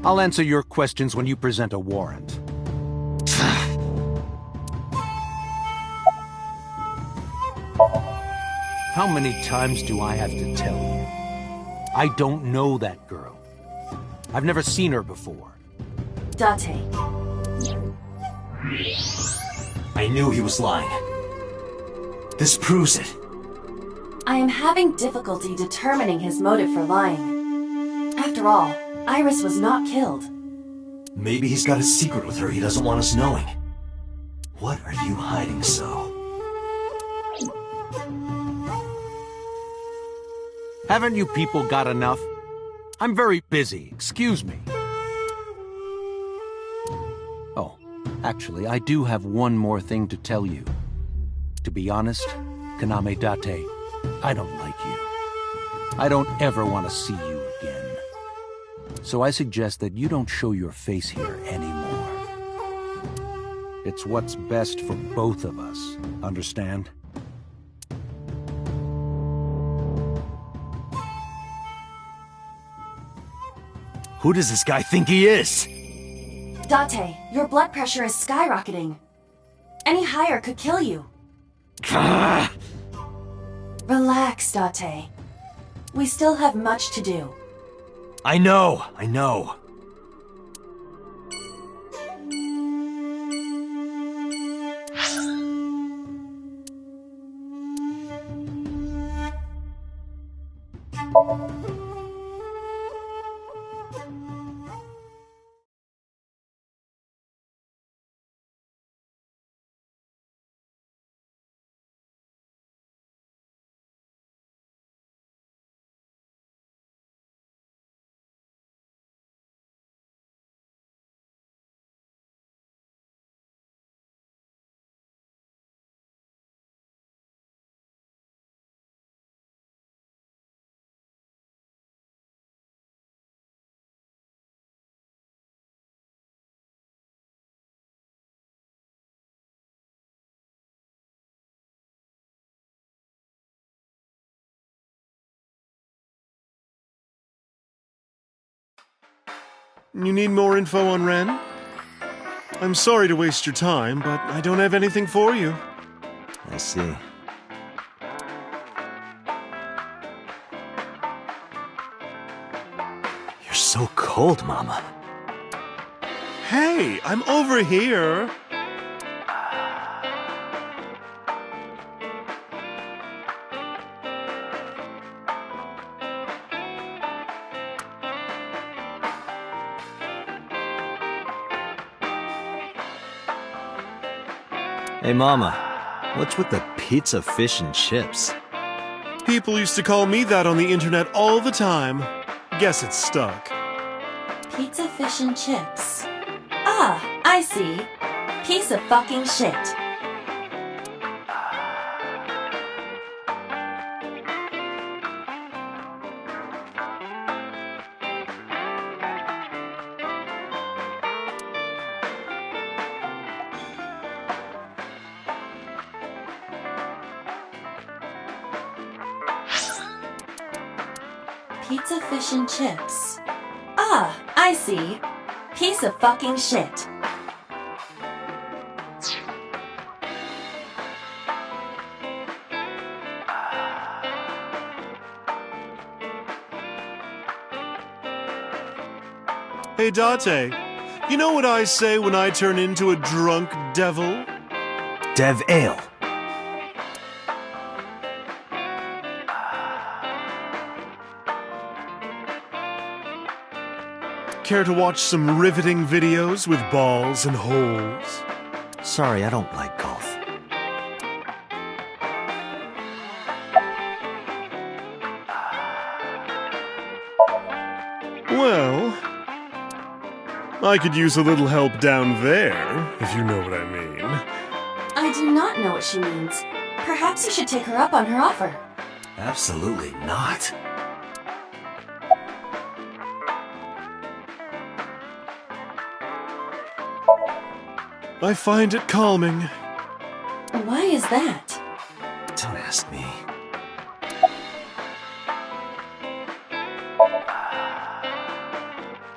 I'll answer your questions when you present a warrant. How many times do I have to tell you? I don't know that girl. I've never seen her before. Date. I knew he was lying. This proves it. I am having difficulty determining his motive for lying. After all, Iris was not killed. Maybe he's got a secret with her he doesn't want us knowing. What are you hiding so? Haven't you people got enough? I'm very busy, excuse me. Oh, actually, I do have one more thing to tell you. To be honest, Kaname Date, I don't like you. I don't ever want to see you again. So I suggest that you don't show your face here anymore. It's what's best for both of us, understand? Who does this guy think he is? Date, your blood pressure is skyrocketing. Any higher could kill you. Relax, Date. We still have much to do. I know. You need more info on R.N.E? I'm sorry to waste your time, but I don't have anything for you. I see. You're so cold, Mama. Hey, I'm over here. Hey, Mama. What's with the pizza, fish, and chips? People used to call me that on the internet all the time. Guess it's stuck. Pizza, fish, and chips. Ah, I see. Piece of fucking shit. Pizza, fish, and chips. Ah, I see. Piece of fucking shit. Hey, Date. You know what I say when I turn into a drunk devil? Dev Ale. Care to watch some riveting videos with balls and holes? Sorry, I don't like golf. Well, I could use a little help down there, if you know what I mean. I do not know what she means. Perhaps you should take her up on her offer. Absolutely not. I find it calming. Why is that? Don't ask me.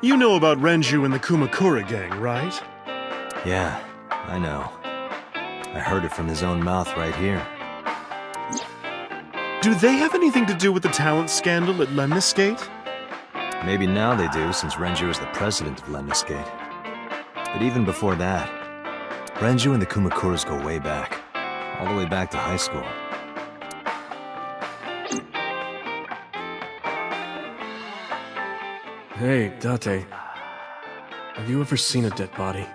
You know about Renju and the Kumakura gang, right? Yeah, I know. I heard it from his own mouth right here. Do they have anything to do with the talent scandal at Lemniscate? Maybe now they do, since Renju is the president of Lemniscate. But even before that, Renju and the Kumakuras go way back. All the way back to high school. Hey, Date. Have you ever seen a dead body?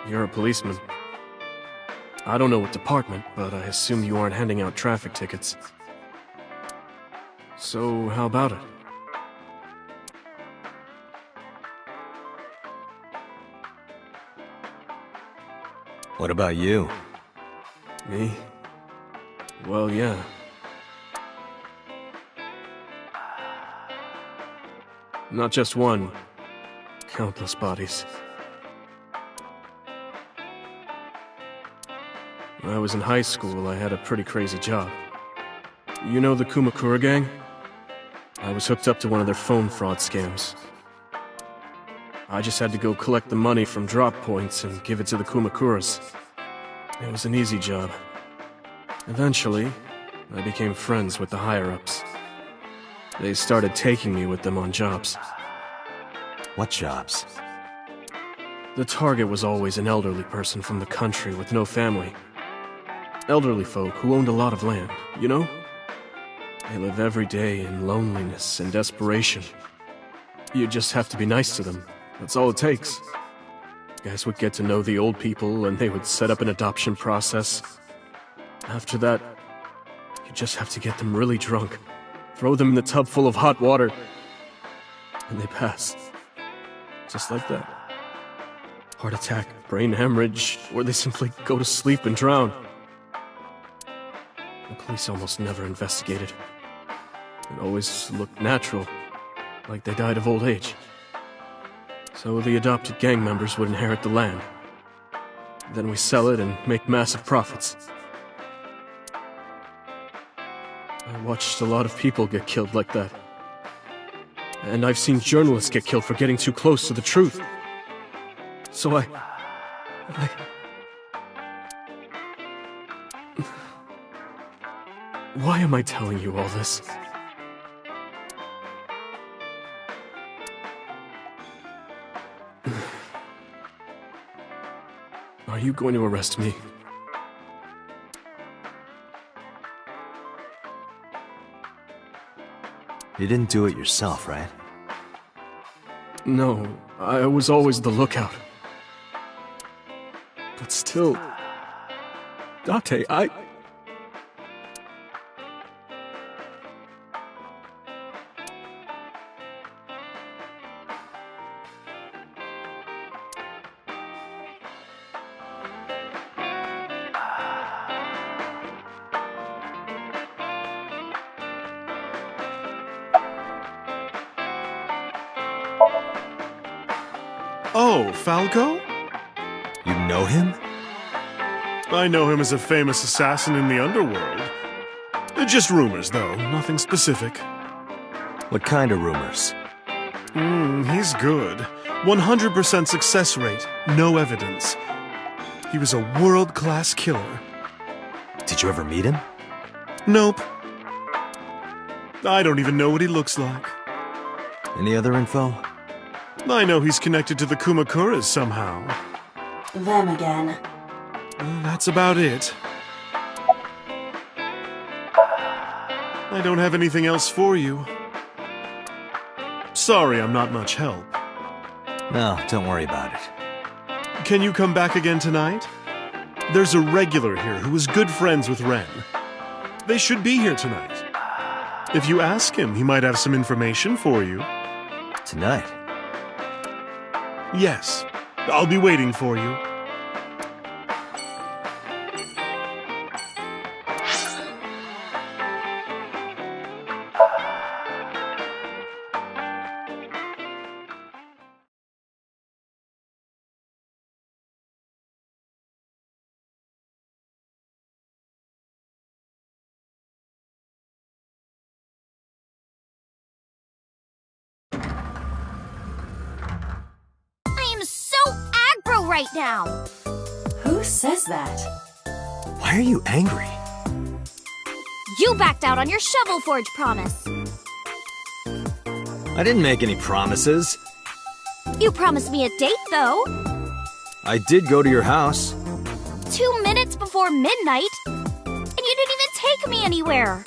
You're a policeman. I don't know what department, but I assume you aren't handing out traffic tickets. So, how about it? What about you? Me? Well, yeah. Not just one. Countless bodies. When I was in high school, I had a pretty crazy job. You know the Kumakura gang? I was hooked up to one of their phone fraud scams. I just had to go collect the money from drop points and give it to the Kumakuras. It was an easy job. Eventually, I became friends with the higher-ups. They started taking me with them on jobs. What jobs? The target was always an elderly person from the country with no family. Elderly folk who owned a lot of land, you know? They live every day in loneliness and desperation. You just have to be nice to them. That's all it takes. Guys would get to know the old people and they would set up an adoption process. After that, you just have to get them really drunk. Throw them in the tub full of hot water. And they pass. Just like that. Heart attack, brain hemorrhage, or they simply go to sleep and drown. The police almost never investigated. It always looked natural, like they died of old age. So the adopted gang members would inherit the land. Then we sell it and make massive profits. I watched a lot of people get killed like that. And I've seen journalists get killed for getting too close to the truth. So I... Why am I telling you all this? Are you going to arrest me? You didn't do it yourself, right? No, I was always the lookout. But still... Date, Oh, Falco? You know him? I know him as a famous assassin in the underworld. Just rumors, though. Nothing specific. What kind of rumors? He's good. 100% success rate. No evidence. He was a world-class killer. Did you ever meet him? Nope. I don't even know what he looks like. Any other info? I know he's connected to the Kumakuras somehow. Them again. That's about it. I don't have anything else for you. Sorry, I'm not much help. No, don't worry about it. Can you come back again tonight? There's a regular here who is good friends with Ren. They should be here tonight. If you ask him, he might have some information for you. Tonight? Yes. I'll be waiting for you. Right now. Who says that? Why are you angry? You backed out on your Shovel Forge promise. I didn't make any promises. You promised me a date, though. I did go to your house. 2 minutes before midnight. And you didn't even take take me anywhere.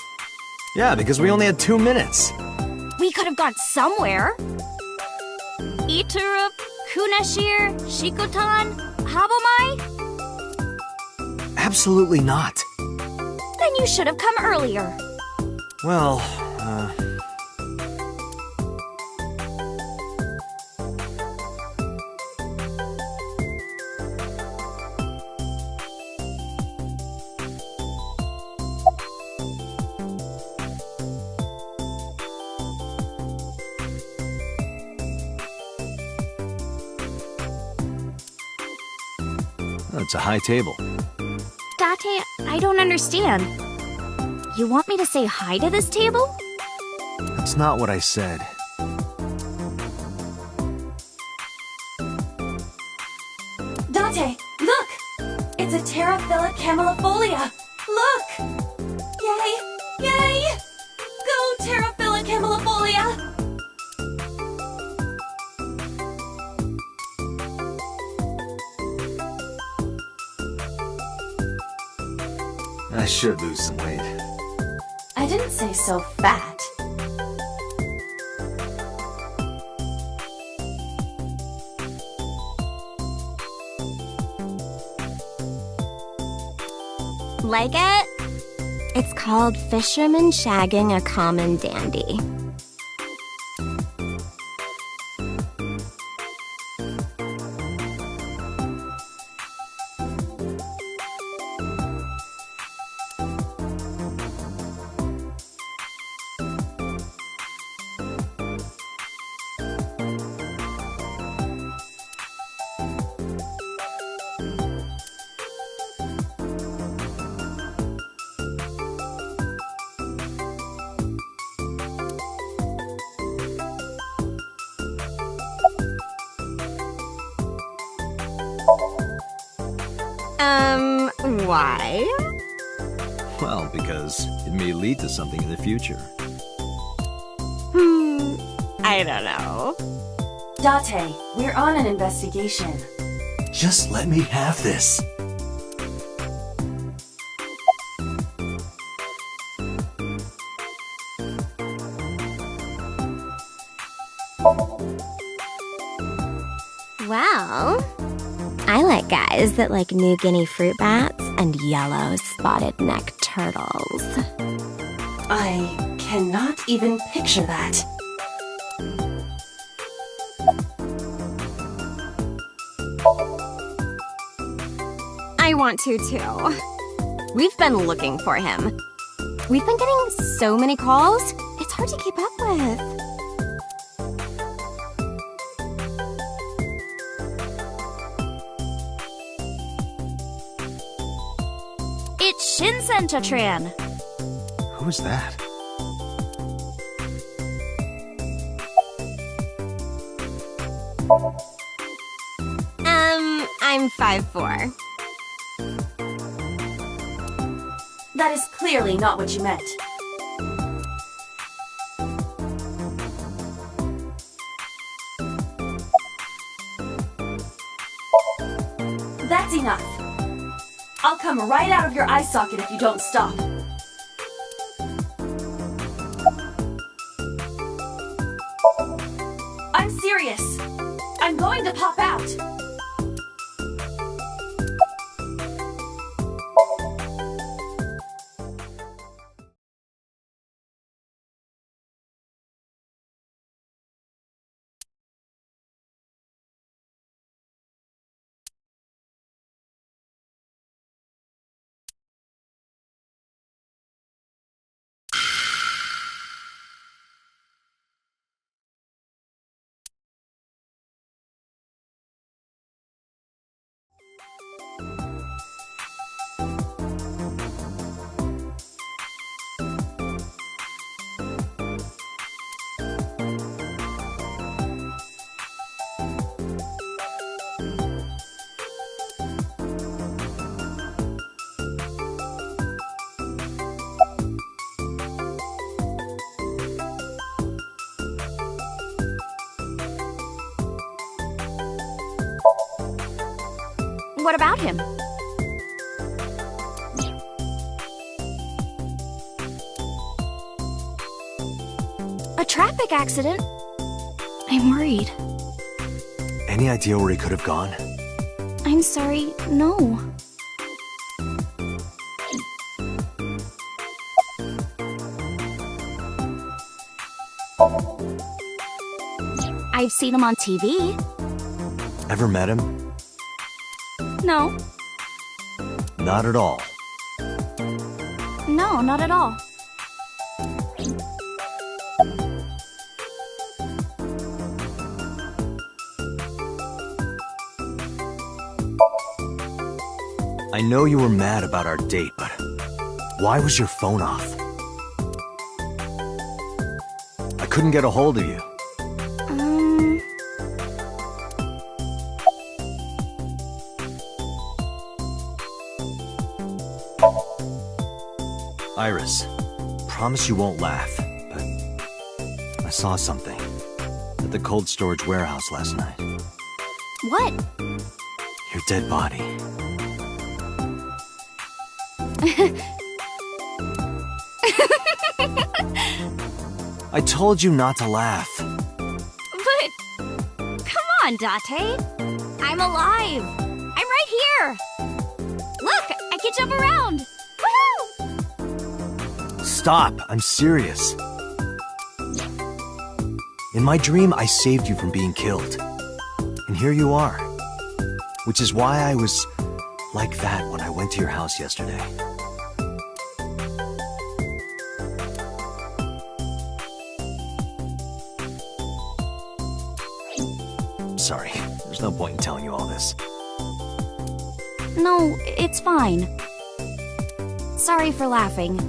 Yeah, because we only had 2 minutes. We could have gone somewhere. Iturup, Kunashir, Shikotan, Habomai? Absolutely not. Then you should have come earlier. Well, it's a high table. Date, I don't understand. You want me to say hi to this table? That's not what I said. Date, look! It's a Terraphila camellifolia! Look! Yay! Yay! Go Terraphila camellifolia! I should lose some weight. I didn't say so fat. Like it? It's called Fisherman Shagging a Common Dandy. Why? Well, because it may lead to something in the future. I don't know. Date, we're on an investigation. Just let me have this. Well, I like guys that like New Guinea fruit bats and yellow spotted neck turtles. I cannot even picture that. I want to too. We've been looking for him. We've been getting so many calls, it's hard to keep up with. It's Shinsen Chatran. Who is that? I'm 5'4". That is clearly not what you meant. That's enough. I'll come right out of your eye socket if you don't stop. I'm serious. I'm going to pop out. What about him? traffic accident. I'm worried. Any idea where he could have gone? I'm sorry, no. I've seen him on TV. Ever met him? No. Not at all. No, not at all. I know you were mad about our date, but why was your phone off? I couldn't get a hold of you. Iris, promise you won't laugh, but I saw something at the cold storage warehouse last night. What? Your dead body. I told you not to laugh. But... come on, Date. I'm alive. I'm right here. Look, I can jump around. Woohoo! Stop, I'm serious. In my dream, I saved you from being killed. And here you are. Which is why I was like that when I went to your house yesterday. Sorry, there's no point in telling you all this. No, it's fine. Sorry for laughing.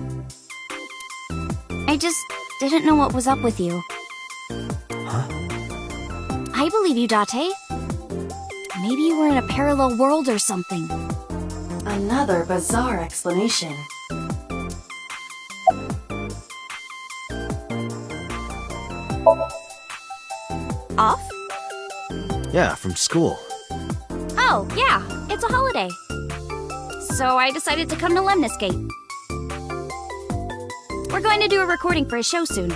I just didn't know what was up with you. Huh? I believe you, Date. Maybe you were in a parallel world or something. Another bizarre explanation. Off? Yeah, from school. Oh, yeah, it's a holiday. So I decided to come to Lemniscate. We're going to do a recording for a show soon.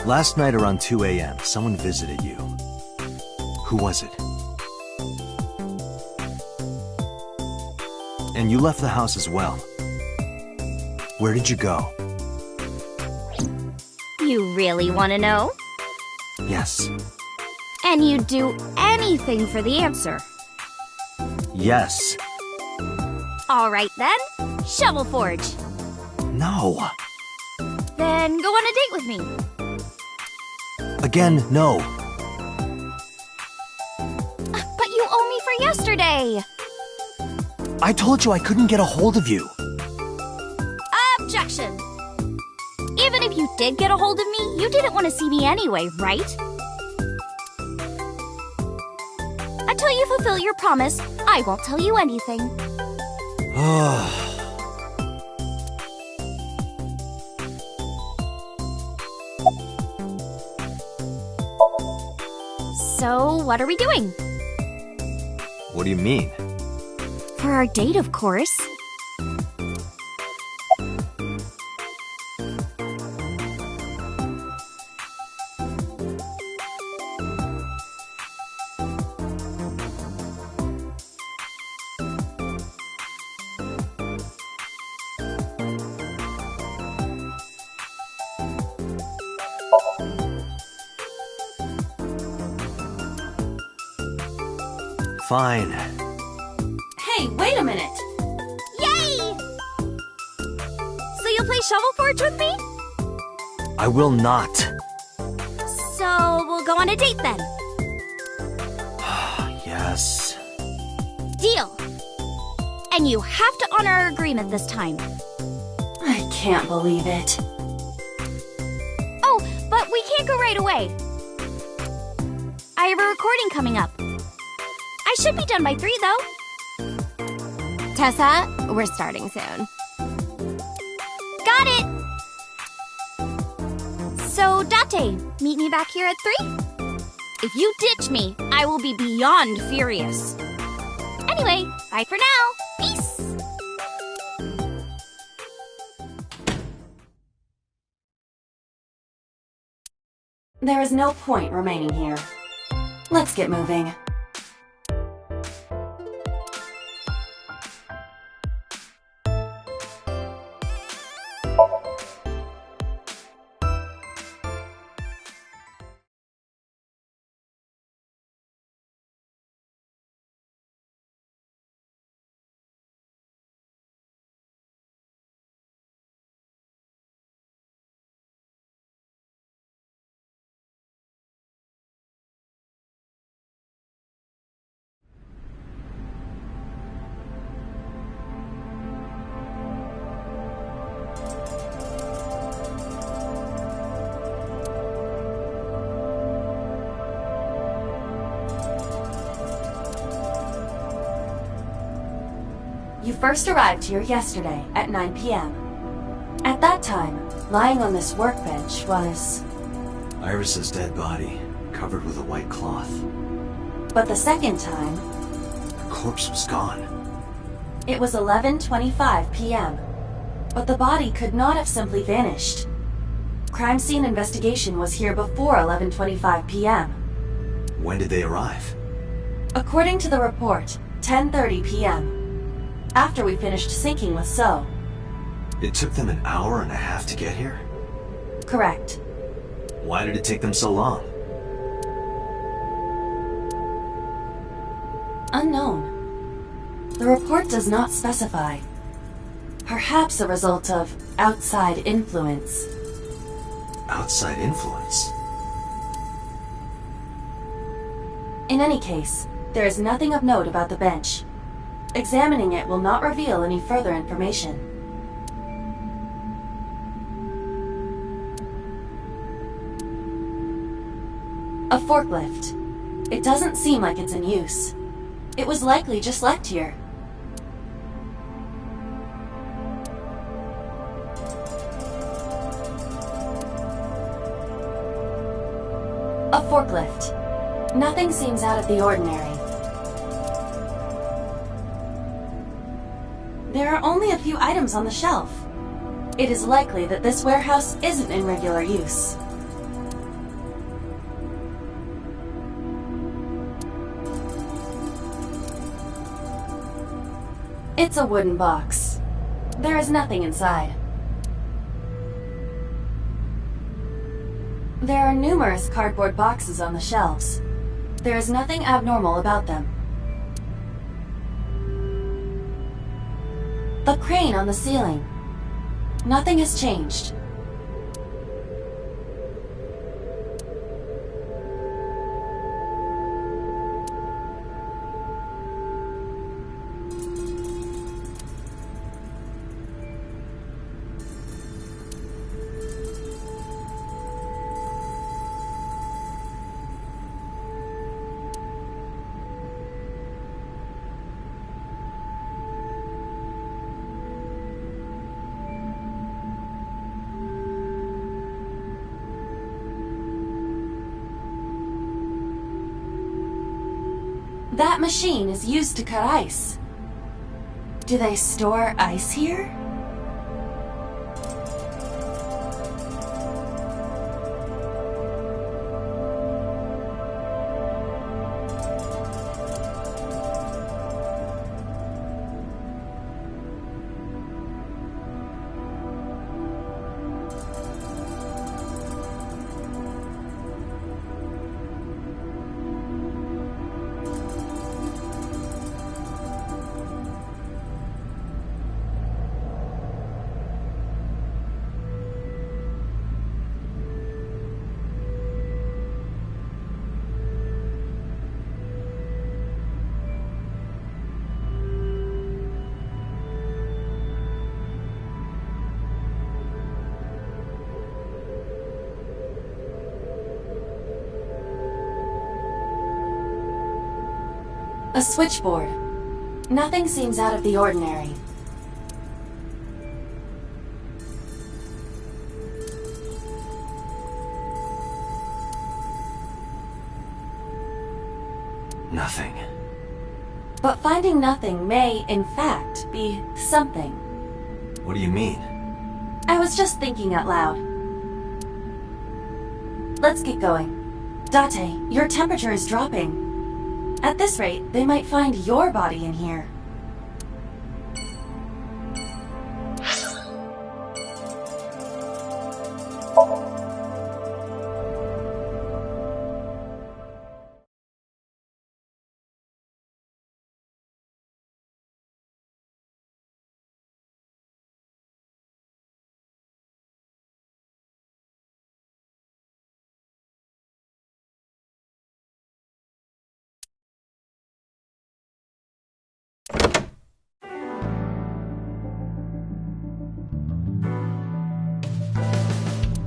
Last night around 2 a.m., someone visited you. Who was it? And you left the house as well. Where did you go? You really want to know? Yes. And you'd do anything for the answer. Yes. All right then, Shovel Forge. No. Then go on a date with me. Again, no. But you owe me for yesterday. I told you I couldn't get a hold of you. Objection. Even if you did get a hold of me, you didn't want to see me anyway, right? Until you fulfill your promise, I won't tell you anything. So, what are we doing? What do you mean? For our date, of course. Fine. Hey, wait a minute! Yay! So you'll play Shovel Forge with me? I will not. So we'll go on a date then. Yes. Deal. And you have to honor our agreement this time. I can't believe it. Oh, but we can't go right away. I have a recording coming up. I should be done by 3, though. Tessa, we're starting soon. Got it! So, Date, meet me back here at 3? If you ditch me, I will be beyond furious. Anyway, bye for now. Peace! There is no point remaining here. Let's get moving. You first arrived here yesterday at 9 p.m. At that time, lying on this workbench was... Iris's dead body, covered with a white cloth. But the second time... The corpse was gone. It was 11:25 p.m. But the body could not have simply vanished. Crime scene investigation was here before 11:25 p.m. When did they arrive? According to the report, 10:30 p.m. After we finished sinking with So. It took them an hour and a half to get here? Correct. Why did it take them so long? Unknown. The report does not specify. Perhaps a result of outside influence. Outside influence? In any case, there is nothing of note about the bench. Examining it will not reveal any further information. A forklift. It doesn't seem like it's in use. It was likely just left here. A forklift. Nothing seems out of the ordinary. There are only a few items on the shelf. It is likely that this warehouse isn't in regular use. It's a wooden box. There is nothing inside. There are numerous cardboard boxes on the shelves. There is nothing abnormal about them. The crane on the ceiling. Nothing has changed. That machine is used to cut ice. Do they store ice here? A switchboard. Nothing seems out of the ordinary. Nothing. But finding nothing may, in fact, be something. What do you mean? I was just thinking out loud. let's get going. Date, your temperature is dropping. At this rate, they might find your body in here.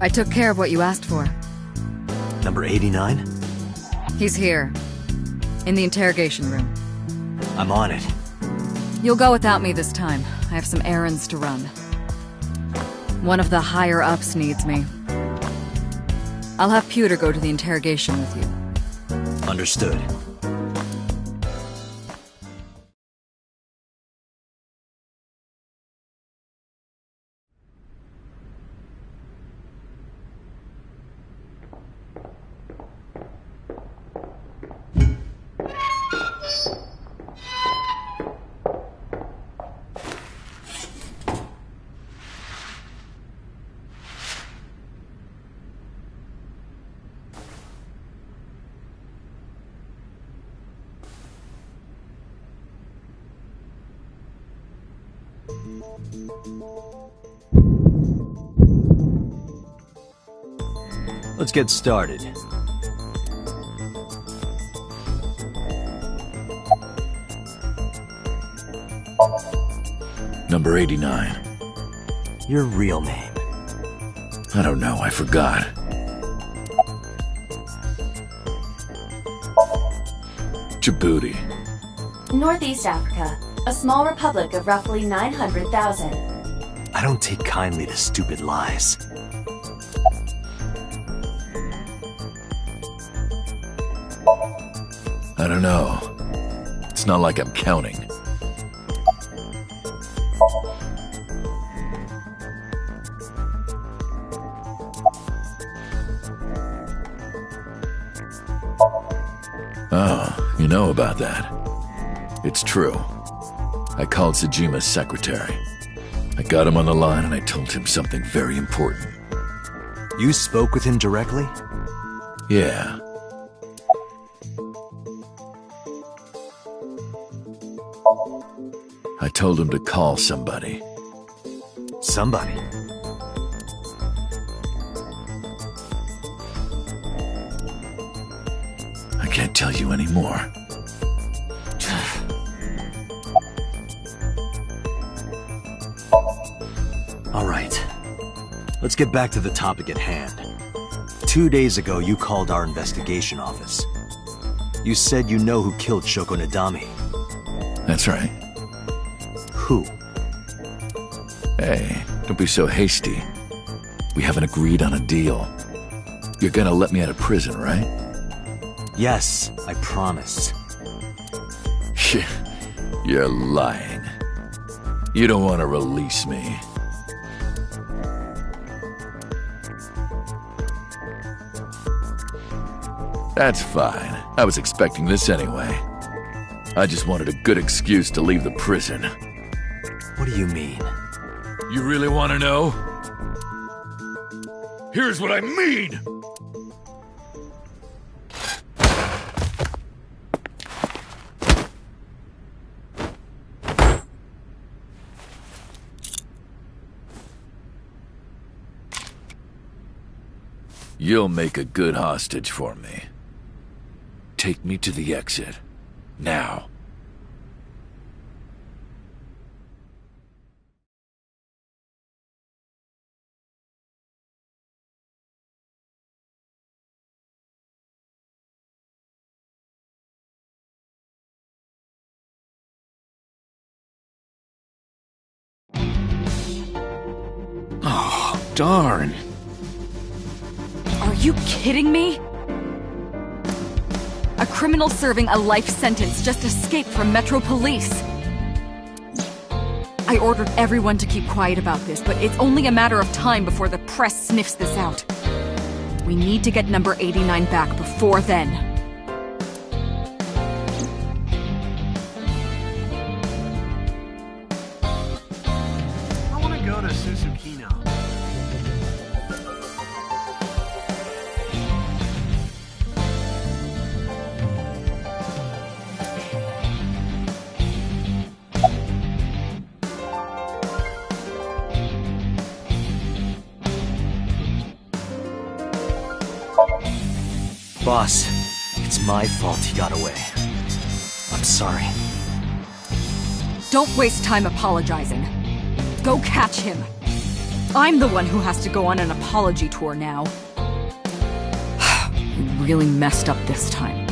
I took care of what you asked for. Number 89? He's here. In the interrogation room. I'm on it. You'll go without me this time. I have some errands to run. One of the higher-ups needs me. I'll have Pewter go to the interrogation with you. Understood. Let's get started. Number 89. Your real name? I don't know, I forgot. Djibouti. Northeast Africa, a small republic of roughly 900,000. I don't take kindly to stupid lies. I don't know. It's not like I'm counting. Oh, you know about that. It's true. I called Sejima's secretary. I got him on the line and I told him something very important. You spoke with him directly? Yeah. I told him to call somebody. Somebody? I can't tell you anymore. All right. Let's get back to the topic at hand. 2 days ago, you called our investigation office. You said you know who killed Shoko Nadami. That's right. Who? Hey, don't be so hasty. We haven't agreed on a deal. You're gonna let me out of prison, right? Yes, I promise. You're lying. You don't want to release me. That's fine. I was expecting this anyway. I just wanted a good excuse to leave the prison. What do you mean? You really want to know? Here's what I mean! You'll make a good hostage for me. Take me to the exit. Now. Oh, darn. Are you kidding me? A criminal serving a life sentence just escaped from Metro Police. I ordered everyone to keep quiet about this, but it's only a matter of time before the press sniffs this out. We need to get number 89 back before then. I want to go to Susukino. Boss, it's my fault he got away. I'm sorry. Don't waste time apologizing. Go catch him. I'm the one who has to go on an apology tour now. We really messed up this time.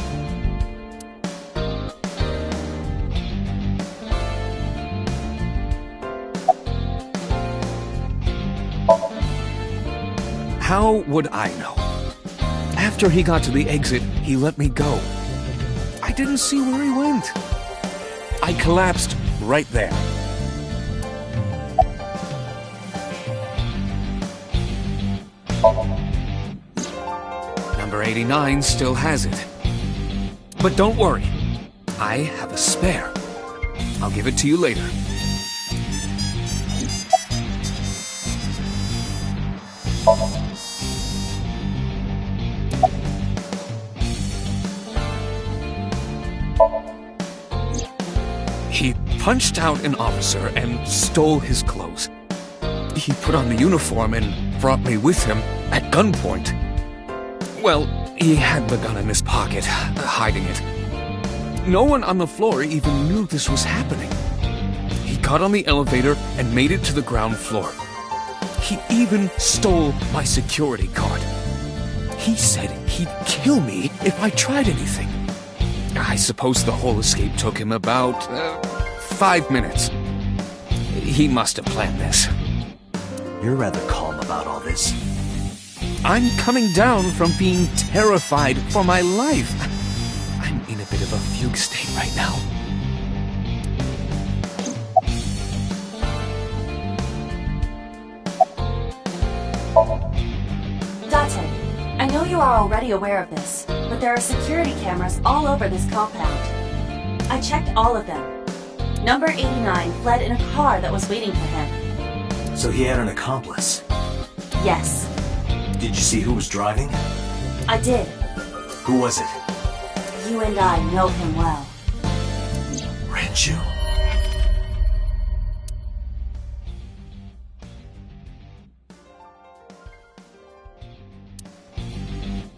How would I know? After he got to the exit, he let me go. I didn't see where he went. I collapsed right there. Number 89 still has it. But don't worry. I have a spare. I'll give it to you later. He punched out an officer and stole his clothes. He put on the uniform and brought me with him at gunpoint. Well, he had the gun in his pocket, hiding it. No one on the floor even knew this was happening. He got on the elevator and made it to the ground floor. He even stole my security card. He said he'd kill me if I tried anything. I suppose the whole escape took him about 5 minutes. He must have planned this. You're rather calm about all this. I'm coming down from being terrified for my life. I'm in a bit of a fugue state right now. Date, I know you are already aware of this, but there are security cameras all over this compound. I checked all of them. Number 89 fled in a car that was waiting for him. So he had an accomplice? Yes. Did you see who was driving? I did. Who was it? You and I know him well. Renju.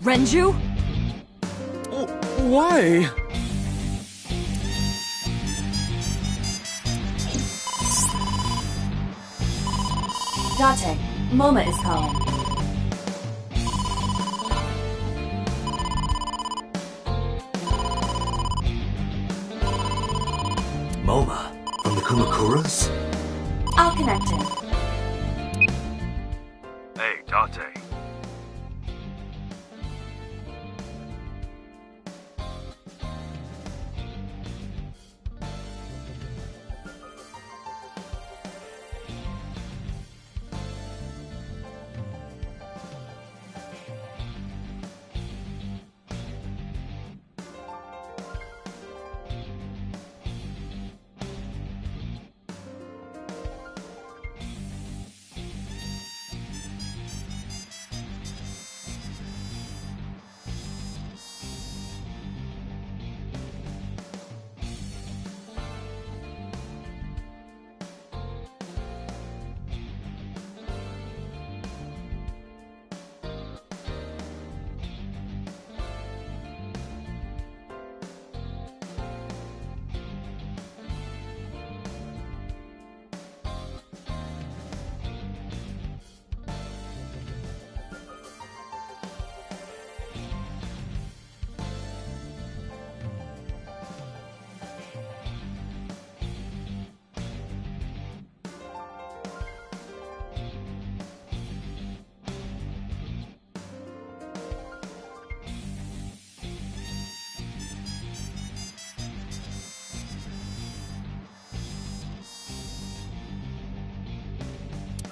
Renju? Why? Date, Moma is calling. Moma? From the Kumakuras? I'll connect him. Hey, Date.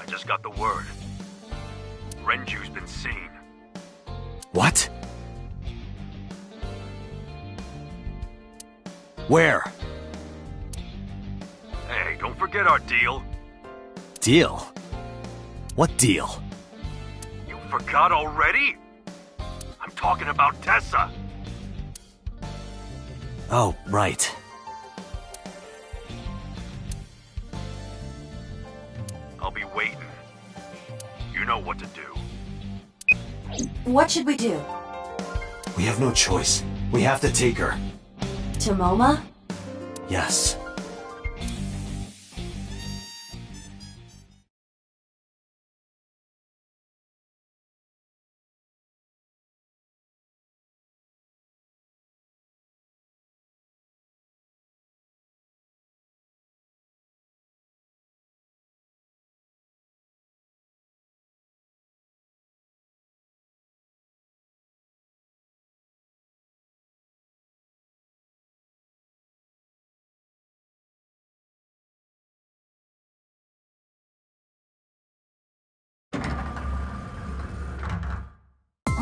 Just got the word. Renju's been seen. What? Where? Hey, don't forget our deal. Deal? What deal? You forgot already? I'm talking about Tessa. Oh, right. I'll be waiting. You know what to do. What should we do? We have no choice. We have to take her. To MoMA? Yes.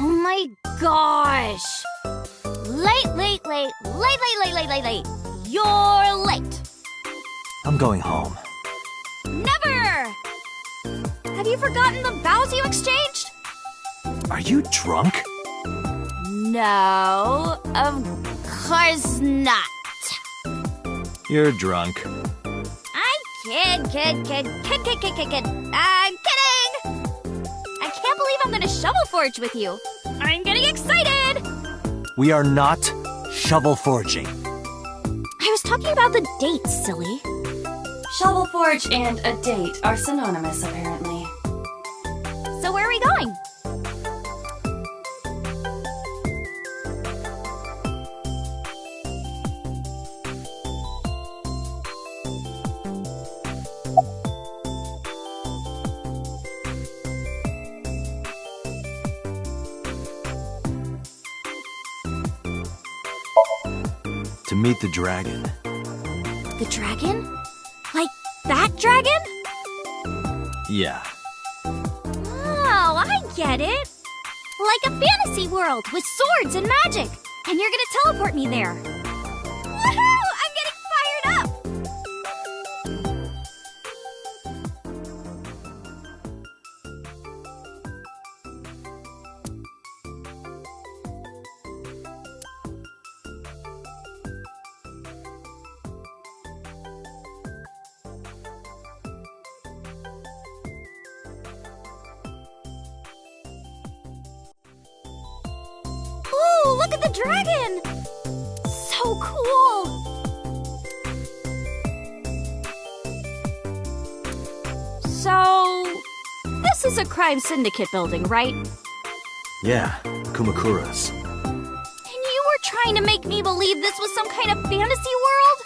Oh my gosh! Late. You're late. I'm going home. Never! Have you forgotten the vows you exchanged? Are you drunk? No, of course not. You're drunk. I'm kid. I'm kidding! I can't believe I'm gonna shovel forge with you. I'm getting excited! We are not shovel forging. I was talking about the date, silly. Shovel Forge and a date are synonymous, apparently. So where are we going? To meet the dragon. The dragon? Like that dragon? Yeah. Oh, I get it. Like a fantasy world with swords and magic. And you're gonna teleport me there. Woohoo! I'm getting fired up! Ooh, look at the dragon! So cool! So, this is a crime syndicate building, right? Yeah, Kumakura's. And you were trying to make me believe this was some kind of fantasy world?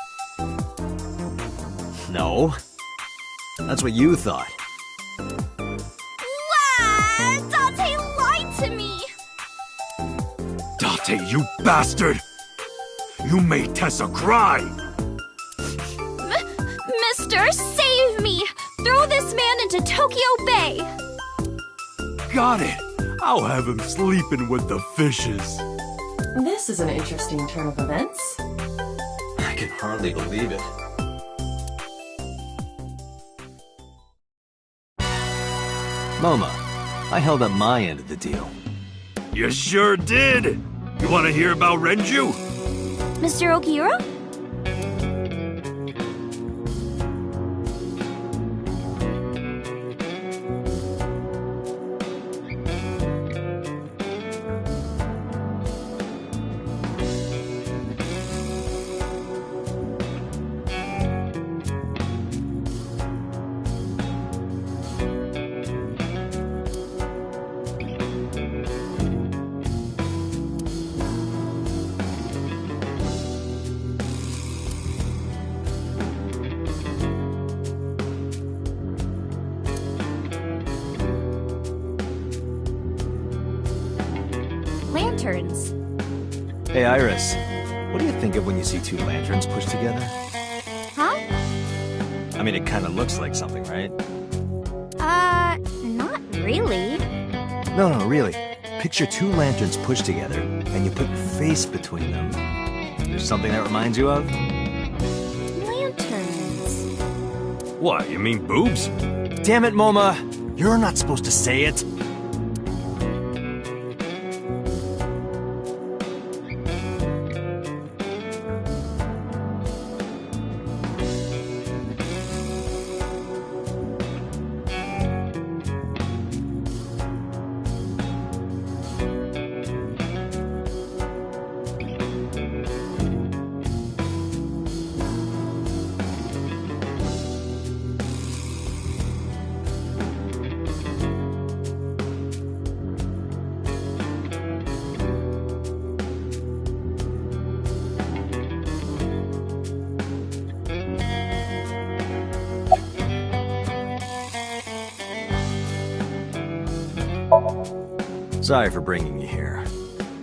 No. That's what you thought. What? Dante lied to me! Date, you bastard! You made Tessa cry! Mister, save me! Throw this man into Tokyo Bay! Got it! I'll have him sleeping with the fishes. This is an interesting turn of events. I can hardly believe it. MoMA, I held up my end of the deal. You sure did! You want to hear about Renju? Mr. Okiura? Lanterns. Hey, Iris. What do you think of when you see two lanterns pushed together? Huh? I mean, it kind of looks like something, right? Not really. No, really. picture two lanterns pushed together, and you put your face between them. There's something that reminds you of? Lanterns. What, you mean boobs? Damn it, Moma! You're not supposed to say it! Sorry for bringing you here.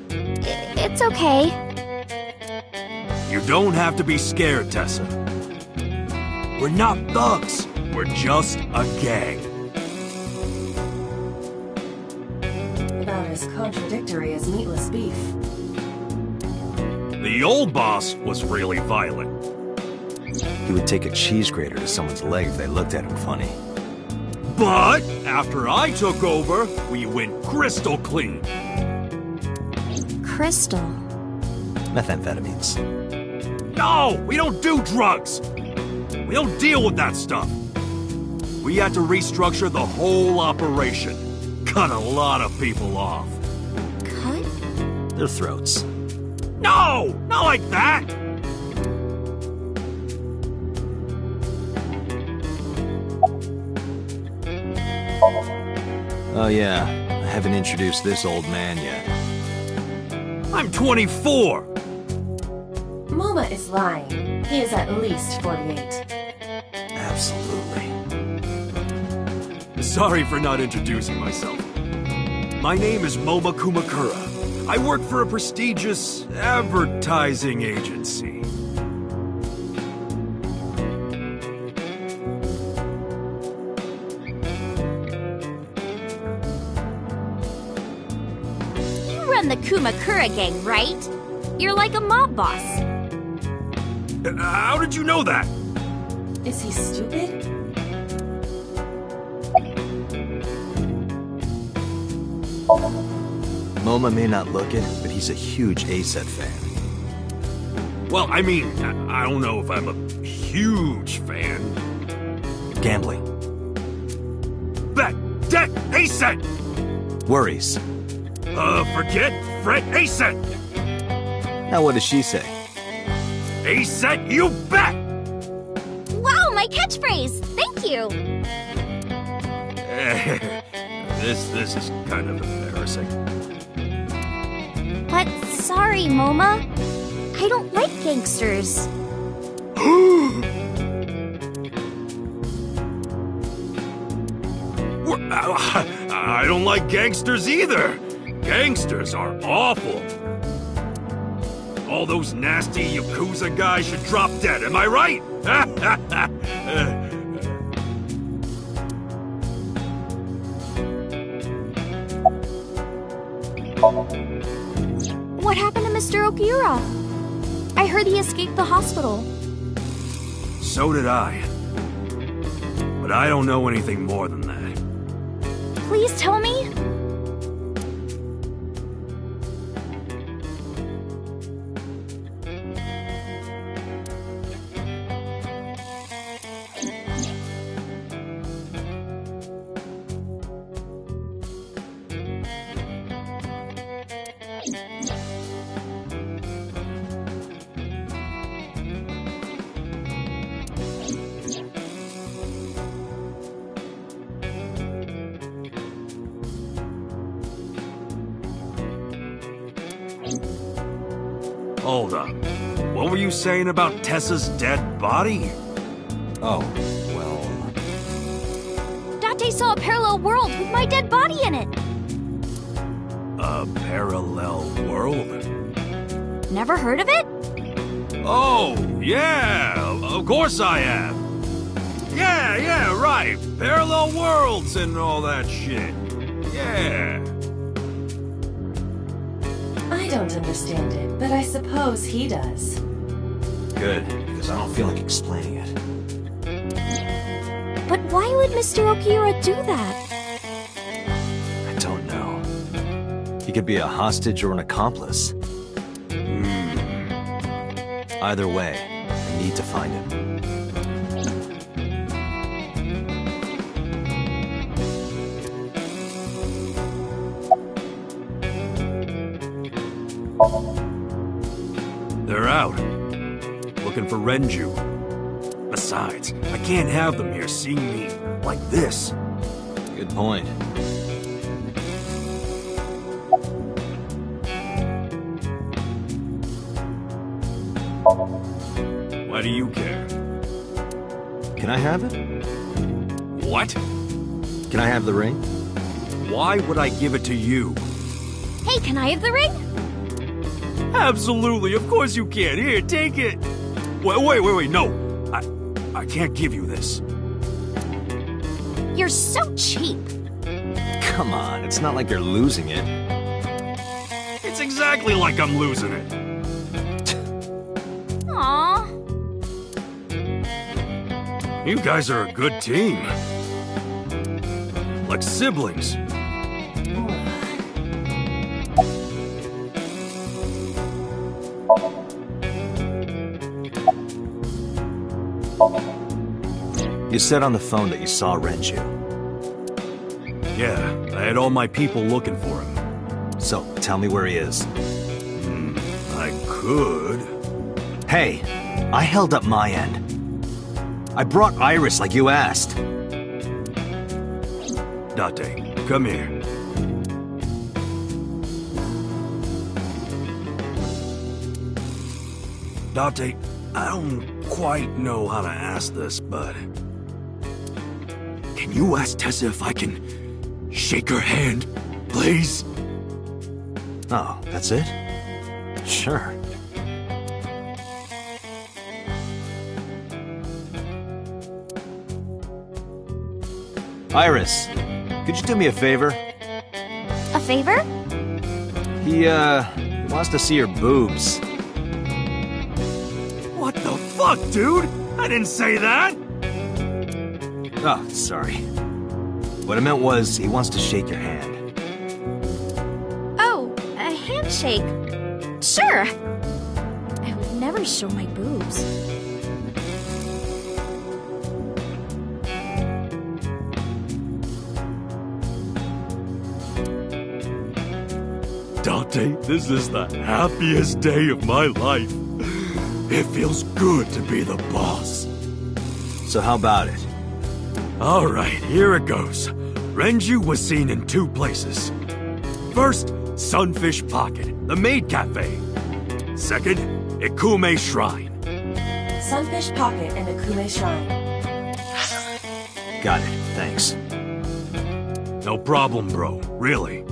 It's okay. You don't have to be scared, Tessa. We're not thugs. We're just a gang. About as contradictory as meatless beef. The old boss was really violent. He would take a cheese grater to someone's leg if they looked at him funny. But after I took over, we went crystal clean. Crystal. Methamphetamines. No, we don't do drugs. We don't deal with that stuff. We had to restructure the whole operation. Cut a lot of people off. Cut? Their throats. No, not like that. Oh yeah, I haven't introduced this old man yet. I'm 24. Moma is lying. He is at least 48. Absolutely. Sorry for not introducing myself. My name is Moma Kumakura. I work for a prestigious advertising agency. The Kumakura gang, right? You're like a mob boss. How did you know that? Is he stupid? Moma may not look it, but he's a huge A-Set fan. Well, I mean, I don't know if I'm a huge fan. Gambling. Bet, debt, A-Set! Worries. Forget Fred A-Set! Now what does she say? A-Set, you bet! Wow, my catchphrase! Thank you! This is kind of embarrassing. But sorry, Moma. I don't like gangsters. I don't like gangsters either. Gangsters are awful. All those nasty Yakuza guys should drop dead, am I right? What happened to Mr. Okiura? I heard he escaped the hospital. So did I. But I don't know anything more than that. Please tell me? Hold up. What were you saying about Tessa's dead body? Oh, well... Date saw a parallel world with my dead body in it. A parallel world? Never heard of it? Oh, yeah, of course I have. Yeah, right. Parallel worlds and all that shit. Yeah. don't understand it, but I suppose he does. Good, because I don't feel like explaining it. But why would Mr. Okiura do that? I don't know. He could be a hostage or an accomplice. Either way, I need to find him. They're out. Looking for Renju. Besides, I can't have them here seeing me like this. Good point. Why do you care? Can I have it? What? Can I have the ring? Why would I give it to you? Hey, can I have the ring? Absolutely, of course you can. Here, take it. Wait, no. I can't give you this. You're so cheap. Come on, it's not like you're losing it. It's exactly like I'm losing it. Aww. You guys are a good team. Like siblings. You said on the phone that you saw Renju. Yeah, I had all my people looking for him. So, tell me where he is. I could. Hey, I held up my end. I brought Iris like you asked. Date, come here. Date, I don't quite know how to ask this, but... Can you ask Tessa if I can shake her hand, please? Oh, that's it? Sure. Iris, could you do me a favor? A favor? He wants to see your boobs. What the fuck, dude? I didn't say that! Oh, sorry. What I meant was, he wants to shake your hand. Oh, a handshake. Sure. I would never show my boobs. Date, this is the happiest day of my life. It feels good to be the boss. So how about it? Alright, here it goes. Renju was seen in 2 places. First, Sunfish Pocket, the maid cafe. Second, Ikume Shrine. Sunfish Pocket and Akume Shrine. Got it, thanks. No problem, bro. Really.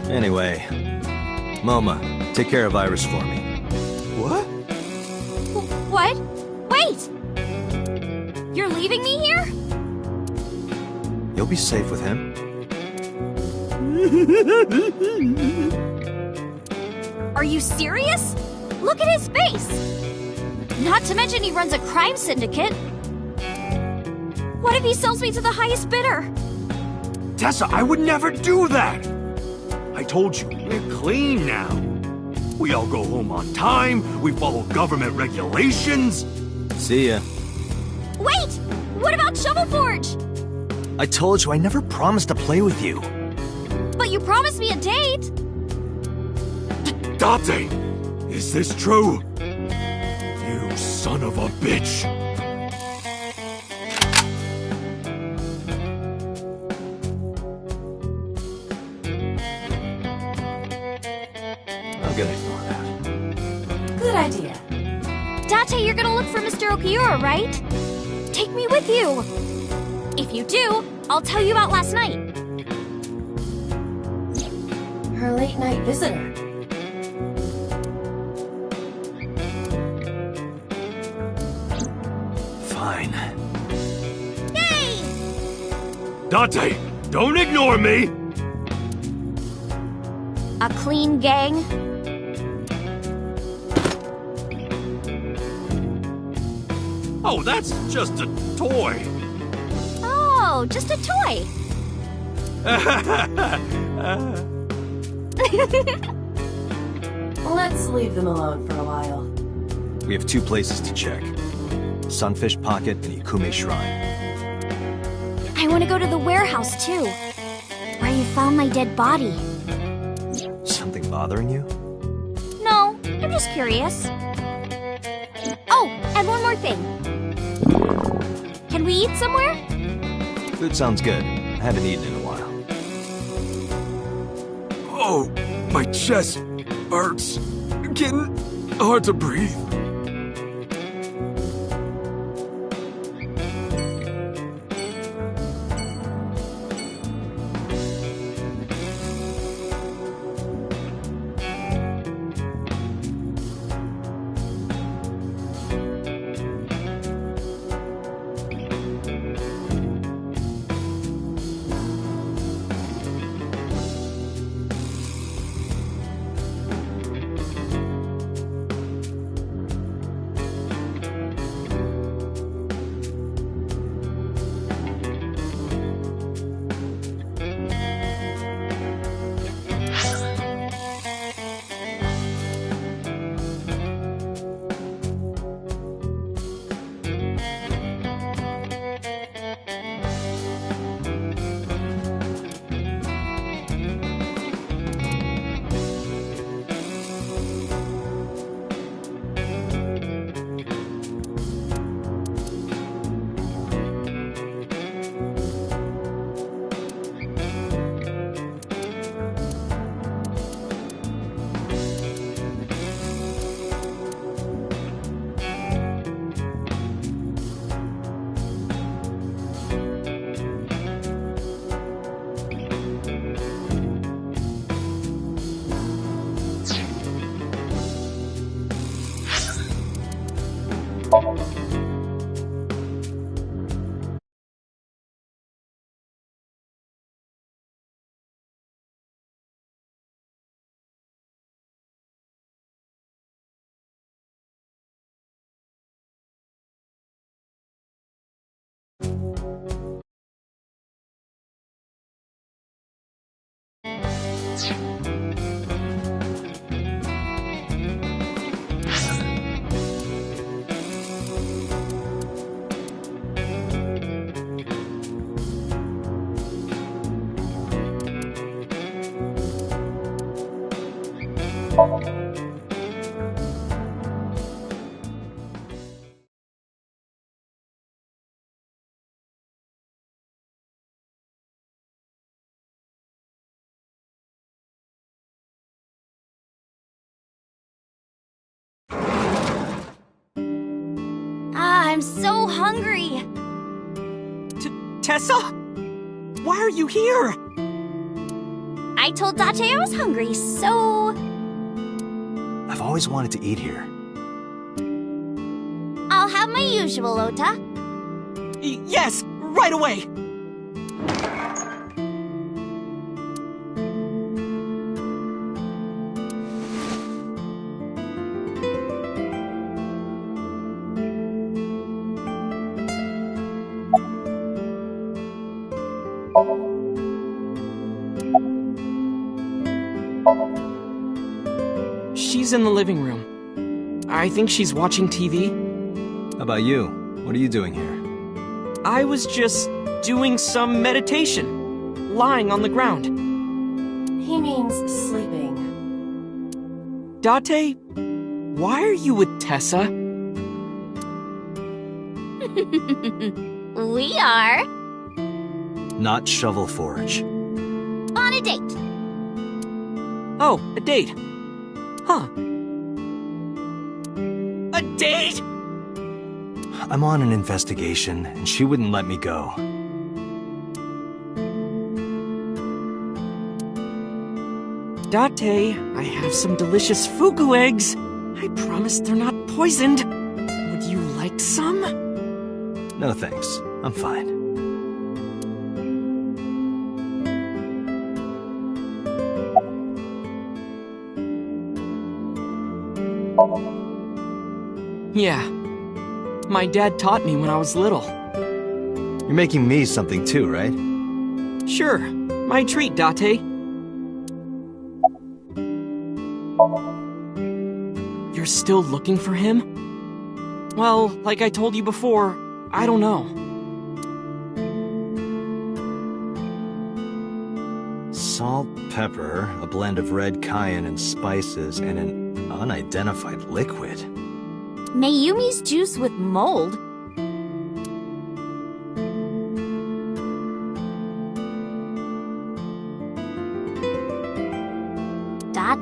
Anyway, Moma, take care of Iris for me. What? What? Wait! You're leaving me here? You'll be safe with him. Are you serious? Look at his face! Not to mention he runs a crime syndicate. What if he sells me to the highest bidder? Tessa, I would never do that! I told you, we're clean now. We all go home on time, we follow government regulations. See ya. Wait! What about Shovel Forge? I told you I never promised to play with you. But you promised me a date! Date! Is this true? You son of a bitch! I'm gonna ignore that. Good idea. Date, you're gonna look for Mr. Okiura, right? Take me with you! If you do, I'll tell you about last night. Her late night visitor. Fine. Yay! Date! Don't ignore me! A clean gang? Oh, that's just a toy. Oh, just a toy. Let's leave them alone for a while. We have 2 places to check. Sunfish Pocket and Ikume Shrine. I want to go to the warehouse, too. Where you found my dead body. Something bothering you? No, I'm just curious. Oh, and one more thing. Can we eat somewhere? Food sounds good. I haven't eaten in a while. Oh, my chest hurts. Getting hard to breathe. I'm so hungry. Tessa? Why are you here? I told Date I was hungry, so... I've always wanted to eat here. I'll have my usual, Ota. Yes, right away. She's in the living room. I think she's watching TV. How about you? What are you doing here? I was just doing some meditation, lying on the ground. He means sleeping. Date, why are you with Tessa? We are... Not Shovel Forge. on a date. Oh, a date. Huh. A date?! I'm on an investigation, and she wouldn't let me go. Date, I have some delicious fugu eggs. I promise they're not poisoned. Would you like some? No thanks. I'm fine. Yeah. My dad taught me when I was little. You're making me something too, right? Sure. My treat, Date. You're still looking for him? Well, like I told you before, I don't know. Salt, pepper, a blend of red cayenne and spices, and an unidentified liquid. Mayumi's juice with mold?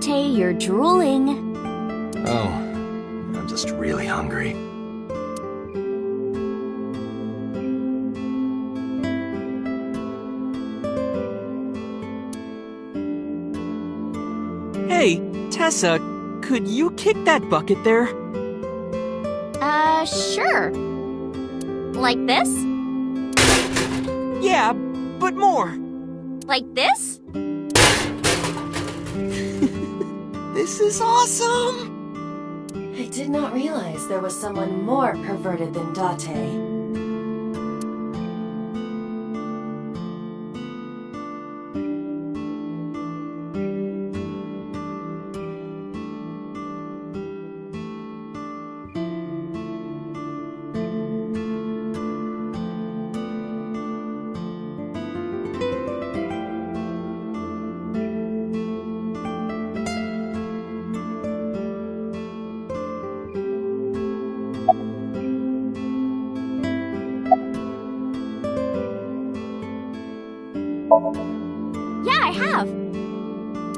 Date, you're drooling. Oh, I'm just really hungry. Hey, Tessa, could you kick that bucket there? Sure. Like this? Yeah, but more. Like this? This is awesome! I did not realize there was someone more perverted than Date. Yeah, I have.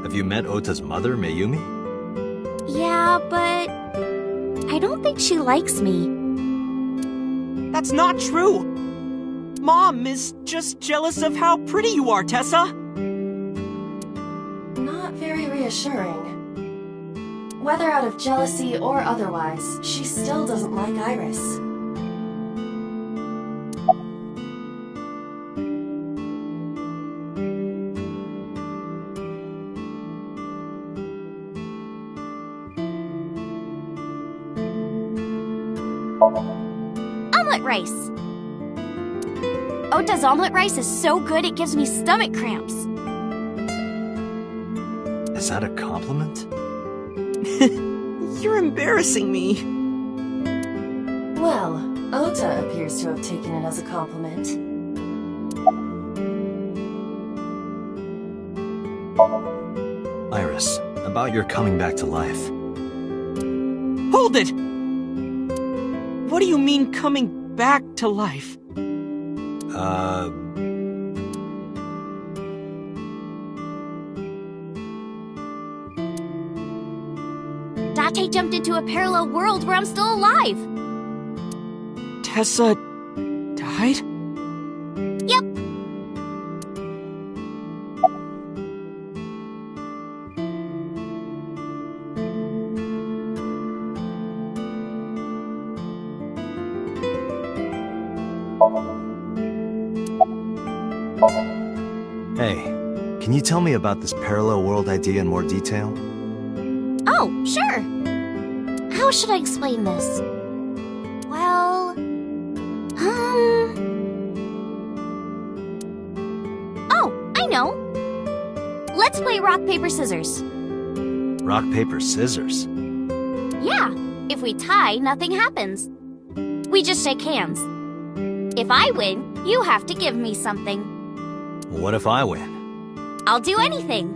Have you met Ota's mother, Mayumi? Yeah, but I don't think she likes me. That's not true! Mom is just jealous of how pretty you are, Tessa! Not very reassuring. Whether out of jealousy or otherwise, she still doesn't like Iris. Omelet rice! Ota's omelet rice is so good it gives me stomach cramps. Is that a compliment? You're embarrassing me. Well, Ota appears to have taken it as a compliment. Iris, about your coming back to life. Hold it! What do you mean coming back to life? Date jumped into a parallel world where I'm still alive. Tessa died? Yep. Hey, can you tell me about this parallel world idea in more detail? Oh, sure. How should I explain this? Well, Oh, I know. Let's play rock, paper, scissors. Rock, paper, scissors? Yeah, if we tie, nothing happens. We just shake hands. If I win, you have to give me something. What if I win? I'll do anything.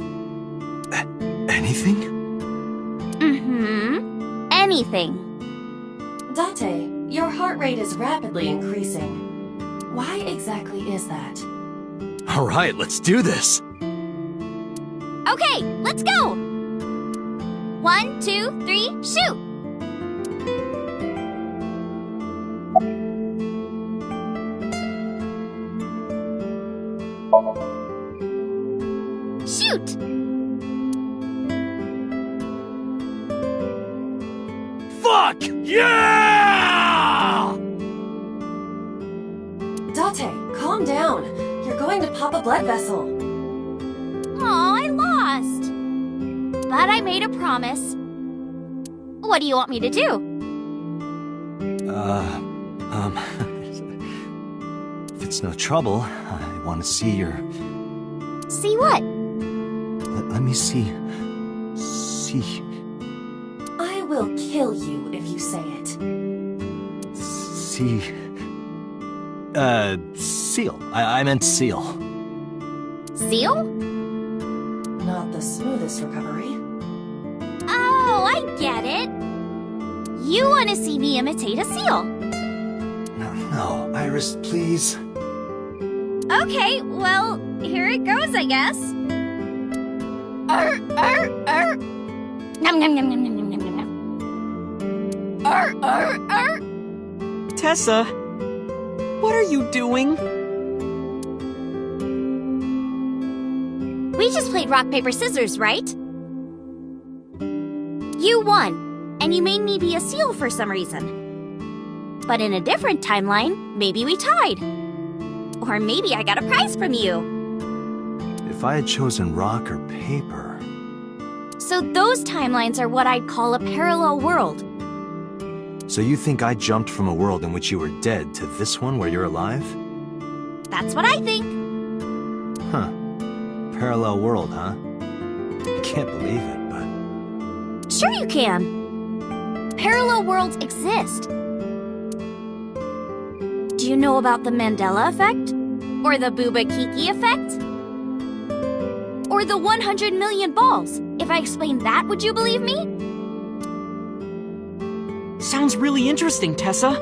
Anything? Anything. Date, your heart rate is rapidly increasing. Why exactly is that? All right, let's do this. Okay, let's go! 1, 2, 3, shoot! Shoot! Fuck! Yeah! Date, calm down. You're going to pop a blood vessel. Aw, I lost. But I made a promise. What do you want me to do? If it's no trouble, I want to see your... See what? Let me see... I will kill you if you say it. Seal. I meant seal. Seal? Not the smoothest recovery. Oh, I get it. You want to see me imitate a seal. No, Iris, please. Okay, well, here it goes, I guess. Nom nom nom nom nom nom nom nom. Tessa, what are you doing? We just played rock, paper, scissors, right? You won, and you made me be a seal for some reason. But in a different timeline, maybe we tied. Or maybe I got a prize from you. If I had chosen rock or paper... So those timelines are what I'd call a parallel world. So you think I jumped from a world in which you were dead to this one where you're alive? That's what I think. Huh. Parallel world, huh? I can't believe it, but... Sure you can. Parallel worlds exist. Do you know about the Mandela effect? Or the Booba Kiki effect? Or the 100 million balls? If I explained that, would you believe me? Sounds really interesting, Tessa.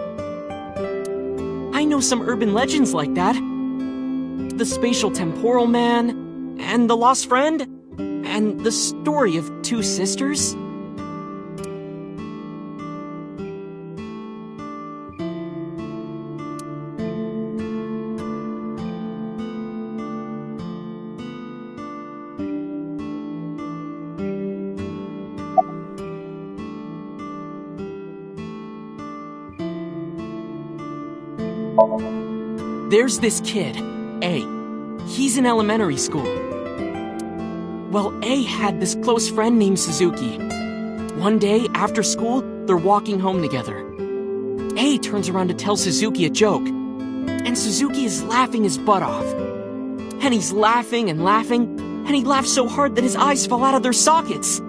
I know some urban legends like that. The spatial temporal man, and the lost friend, and the story of two sisters. There's this kid, A. He's in elementary school. Well, A had this close friend named Suzuki. One day, after school, they're walking home together. A turns around to tell Suzuki a joke, and Suzuki is laughing his butt off. And he's laughing and laughing, and he laughs so hard that his eyes fall out of their sockets.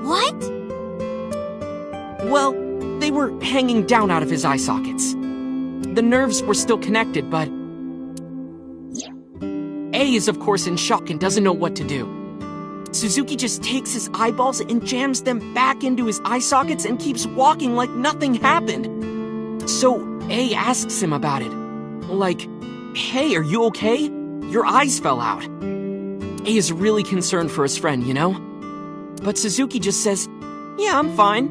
What? Well, they were hanging down out of his eye sockets. The nerves were still connected, but... A is of course in shock and doesn't know what to do. Suzuki just takes his eyeballs and jams them back into his eye sockets and keeps walking like nothing happened. So A asks him about it. Like, hey, are you okay? Your eyes fell out. A is really concerned for his friend, you know? But Suzuki just says, yeah, I'm fine.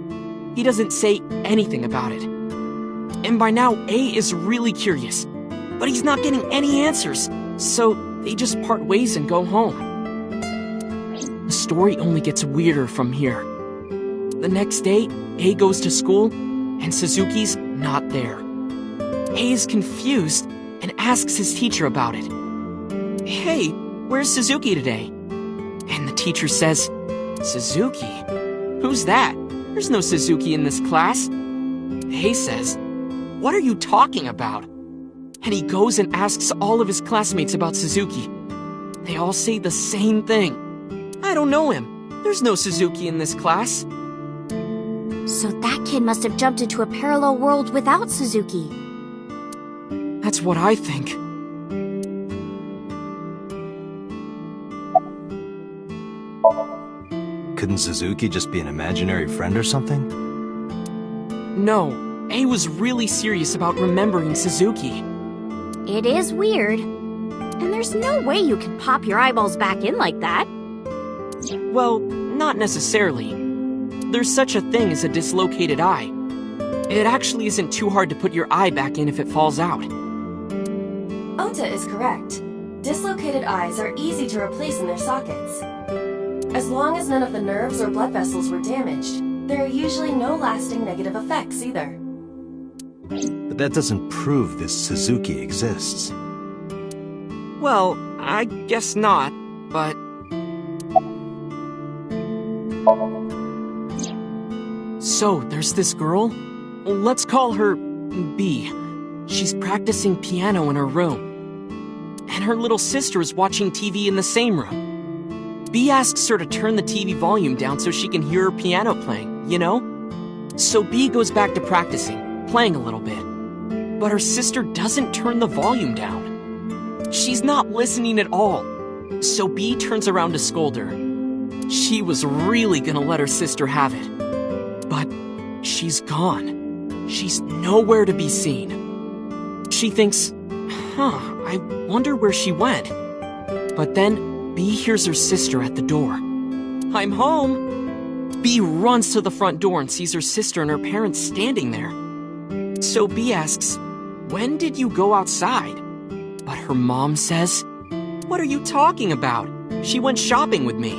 He doesn't say anything about it. And by now, A is really curious, but he's not getting any answers, so they just part ways and go home. The story only gets weirder from here. The next day, A goes to school, and Suzuki's not there. A is confused and asks his teacher about it. Hey, where's Suzuki today? And the teacher says, Suzuki? Who's that? There's no Suzuki in this class. A says, what are you talking about? And he goes and asks all of his classmates about Suzuki. They all say the same thing. I don't know him. There's no Suzuki in this class. So that kid must have jumped into a parallel world without Suzuki. That's what I think. Couldn't Suzuki just be an imaginary friend or something? No, A was really serious about remembering Suzuki. It is weird. And there's no way you can pop your eyeballs back in like that. Well, not necessarily. There's such a thing as a dislocated eye. It actually isn't too hard to put your eye back in if it falls out. Ota is correct. Dislocated eyes are easy to replace in their sockets. As long as none of the nerves or blood vessels were damaged, there are usually no lasting negative effects either. But that doesn't prove this Suzuki exists. Well, I guess not, but... So, there's this girl, Let's call her B. She's practicing piano in her room. And her little sister is watching TV in the same room. B asks her to turn the TV volume down so she can hear her piano playing, you know? So B goes back to practicing, playing a little bit. But her sister doesn't turn the volume down. She's not listening at all. So B turns around to scold her. She was really gonna let her sister have it. But she's gone. She's nowhere to be seen. She thinks, I wonder where she went. But then B hears her sister at the door. I'm home! B runs to the front door and sees her sister and her parents standing there. So B asks, when did you go outside? But her mom says, what are you talking about? She went shopping with me.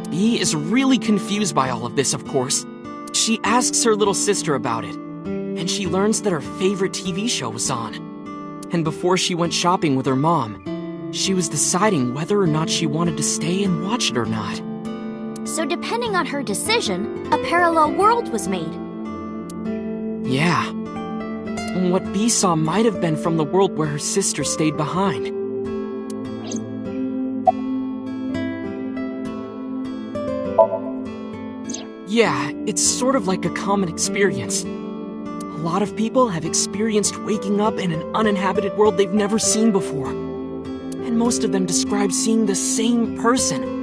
B is really confused by all of this, of course. She asks her little sister about it, and she learns that her favorite TV show was on. And before she went shopping with her mom, she was deciding whether or not she wanted to stay and watch it or not. So depending on her decision, a parallel world was made. Yeah. What B saw might have been from the world where her sister stayed behind. Yeah, it's sort of like a common experience. A lot of people have experienced waking up in an uninhabited world they've never seen before. And most of them describe seeing the same person.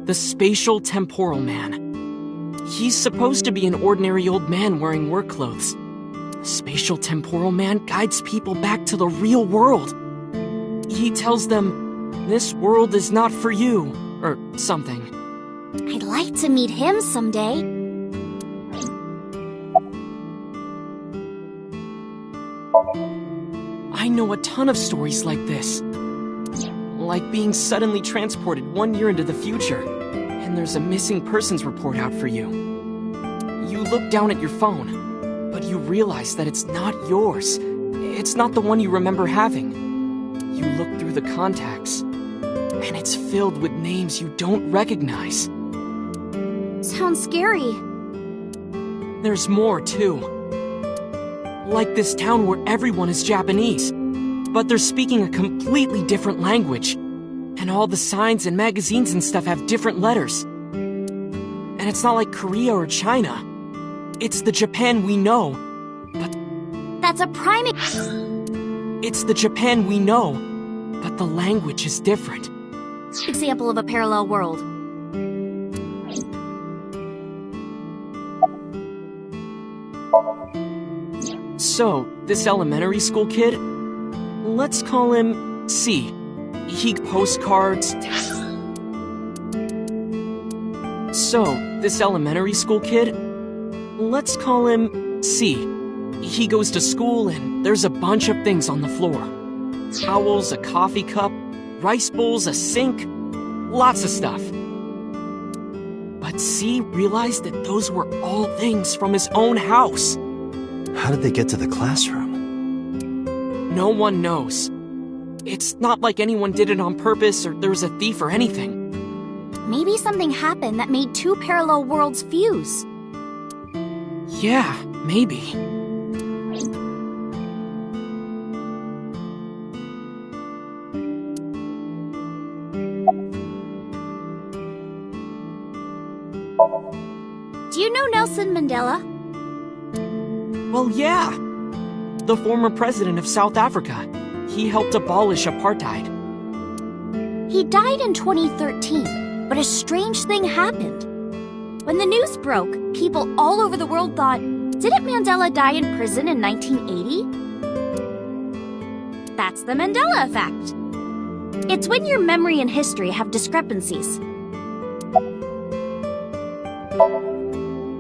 The Spatial Temporal Man. He's supposed to be an ordinary old man wearing work clothes. The Spatial Temporal Man guides people back to the real world. He tells them, this world is not for you, or something. I'd like to meet him someday. I know a ton of stories like this. Like being suddenly transported 1 year into the future, and there's a missing persons report out for you. You look down at your phone, but you realize that it's not yours. It's not the one you remember having. You look through the contacts, and it's filled with names you don't recognize. Sounds scary. There's more, too. Like this town where everyone is Japanese, but they're speaking a completely different language. And all the signs and magazines and stuff have different letters. And it's not like Korea or China. It's the Japan we know, but... That's a prime... It's the Japan we know, but the language is different. Example of a parallel world. So, this elementary school kid, let's call him C. He postcards. So, this elementary school kid, let's call him C. He goes to school and there's a bunch of things on the floor. Towels, a coffee cup, rice bowls, a sink, lots of stuff. But C realized that those were all things from his own house. How did they get to the classroom? No one knows. It's not like anyone did it on purpose or there was a thief or anything. Maybe something happened that made two parallel worlds fuse. Yeah, maybe. Do you know Nelson Mandela? Well, yeah. The former president of South Africa. He helped abolish apartheid. He died in 2013, but a strange thing happened. When the news broke, people all over the world thought, didn't Mandela die in prison in 1980? That's the Mandela effect. It's when your memory and history have discrepancies.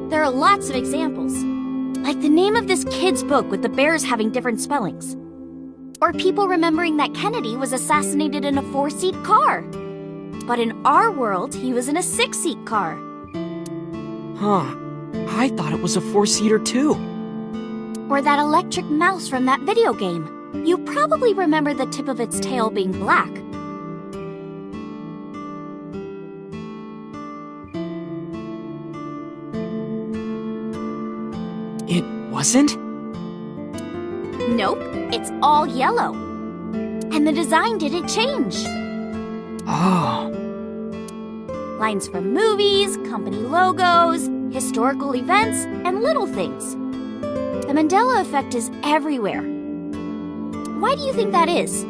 There are lots of examples, like the name of this kid's book with the bears having different spellings. Or people remembering that Kennedy was assassinated in a 4-seat car. But in our world, he was in a 6-seat car. Huh. I thought it was a 4-seater too. Or that electric mouse from that video game. You probably remember the tip of its tail being black. wasn't? Nope, it's all yellow. And the design didn't change. Oh. Lines from movies, company logos, historical events, and little things. The Mandela effect is everywhere. Why do you think that is?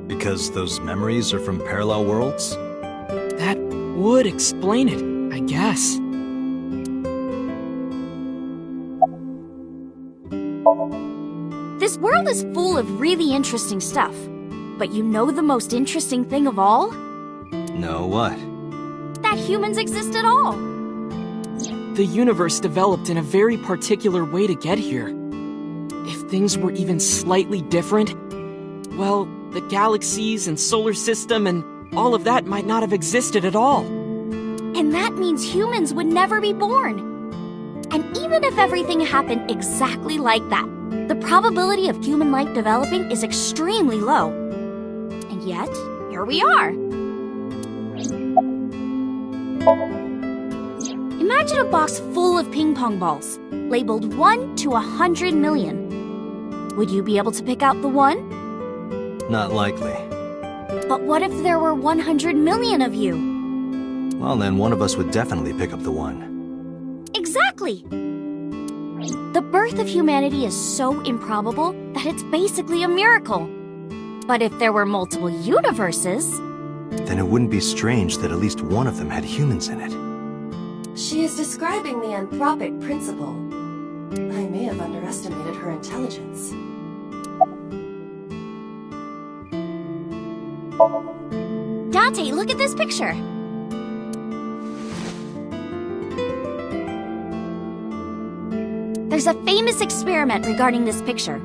Because those memories are from parallel worlds? That would explain it, I guess. This world is full of really interesting stuff. But you know the most interesting thing of all? No, what? That humans exist at all. The universe developed in a very particular way to get here. If things were even slightly different, well, the galaxies and solar system and all of that might not have existed at all. And that means humans would never be born. And even if everything happened exactly like that, the probability of human life developing is extremely low. And yet, here we are. Imagine a box full of ping pong balls, labeled 1 to 100 million. Would you be able to pick out the 1? Not likely. But what if there were 100 million of you? Well, then one of us would definitely pick up the 1. Exactly! The birth of humanity is so improbable that it's basically a miracle. But if there were multiple universes... Then it wouldn't be strange that at least one of them had humans in it. She is describing the anthropic principle. I may have underestimated her intelligence. Date, look at this picture. There's a famous experiment regarding this picture.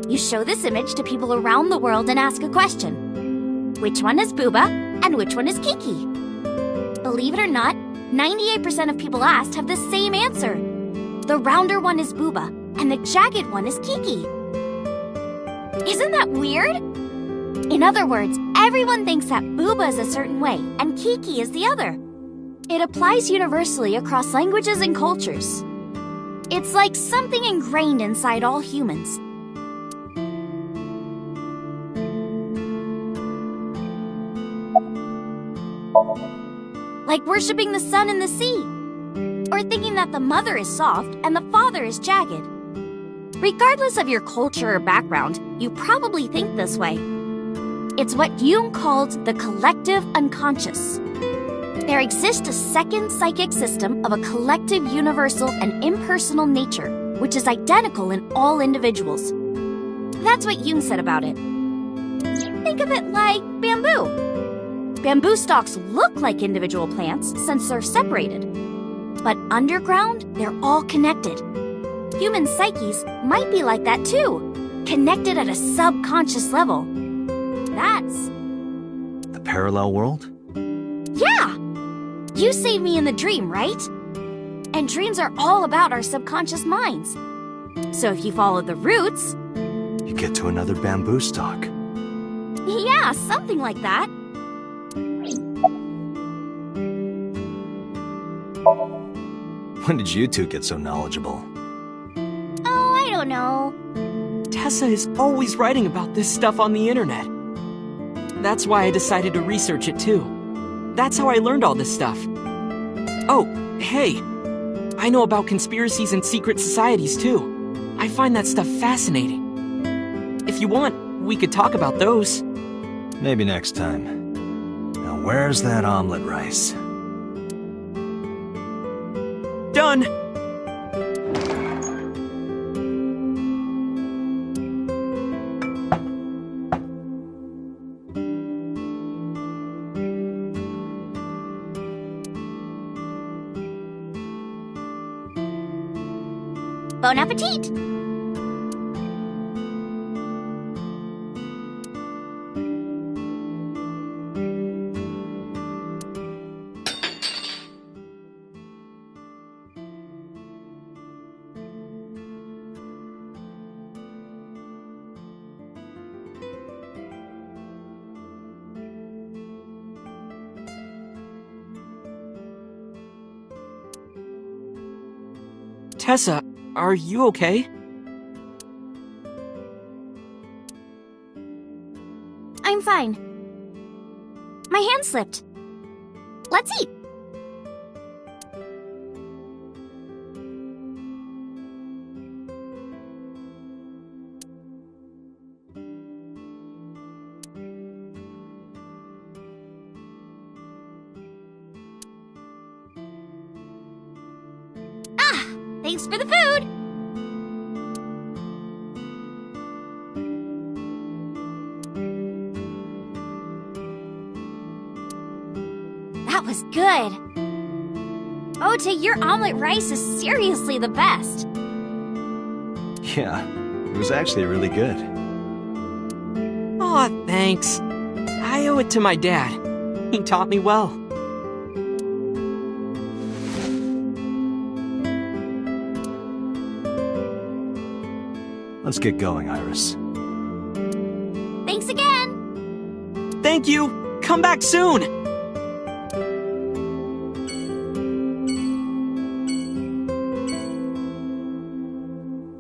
You show this image to people around the world and ask a question. Which one is Booba and which one is Kiki? Believe it or not, 98% of people asked have the same answer. The rounder one is Booba and the jagged one is Kiki. Isn't that weird? In other words, everyone thinks that Booba is a certain way and Kiki is the other. It applies universally across languages and cultures. It's like something ingrained inside all humans. Like worshipping the sun and the sea. Or thinking that the mother is soft and the father is jagged. Regardless of your culture or background, you probably think this way. It's what Jung called the collective unconscious. There exists a second psychic system of a collective, universal, and impersonal nature, which is identical in all individuals. That's what Jung said about it. Think of it like bamboo. Bamboo stalks look like individual plants since they're separated. But underground, they're all connected. Human psyches might be like that too, connected at a subconscious level. That's... The parallel world? Yeah! You saved me in the dream, right? And dreams are all about our subconscious minds. So if you follow the roots... You get to another bamboo stalk. Yeah, something like that. When did you two get so knowledgeable? Oh, I don't know. Tessa is always writing about this stuff on the internet. That's why I decided to research it too. That's how I learned all this stuff. Oh, hey. I know about conspiracies and secret societies too. I find that stuff fascinating. If you want, we could talk about those. Maybe next time. Now where's that omelet rice? Done! Bon appetit! Tessa, are you okay? I'm fine. My hand slipped. Let's eat. Thanks for the food! That was good. Ota, your omelet rice is seriously the best. Yeah, it was actually really good. Aw, thanks. I owe it to my dad. He taught me well. Let's get going, Iris. Thanks again! Thank you! Come back soon!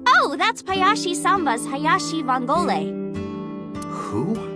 Oh, that's Hayashi Samba's Hayashi Vongole. Who?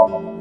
Somnium.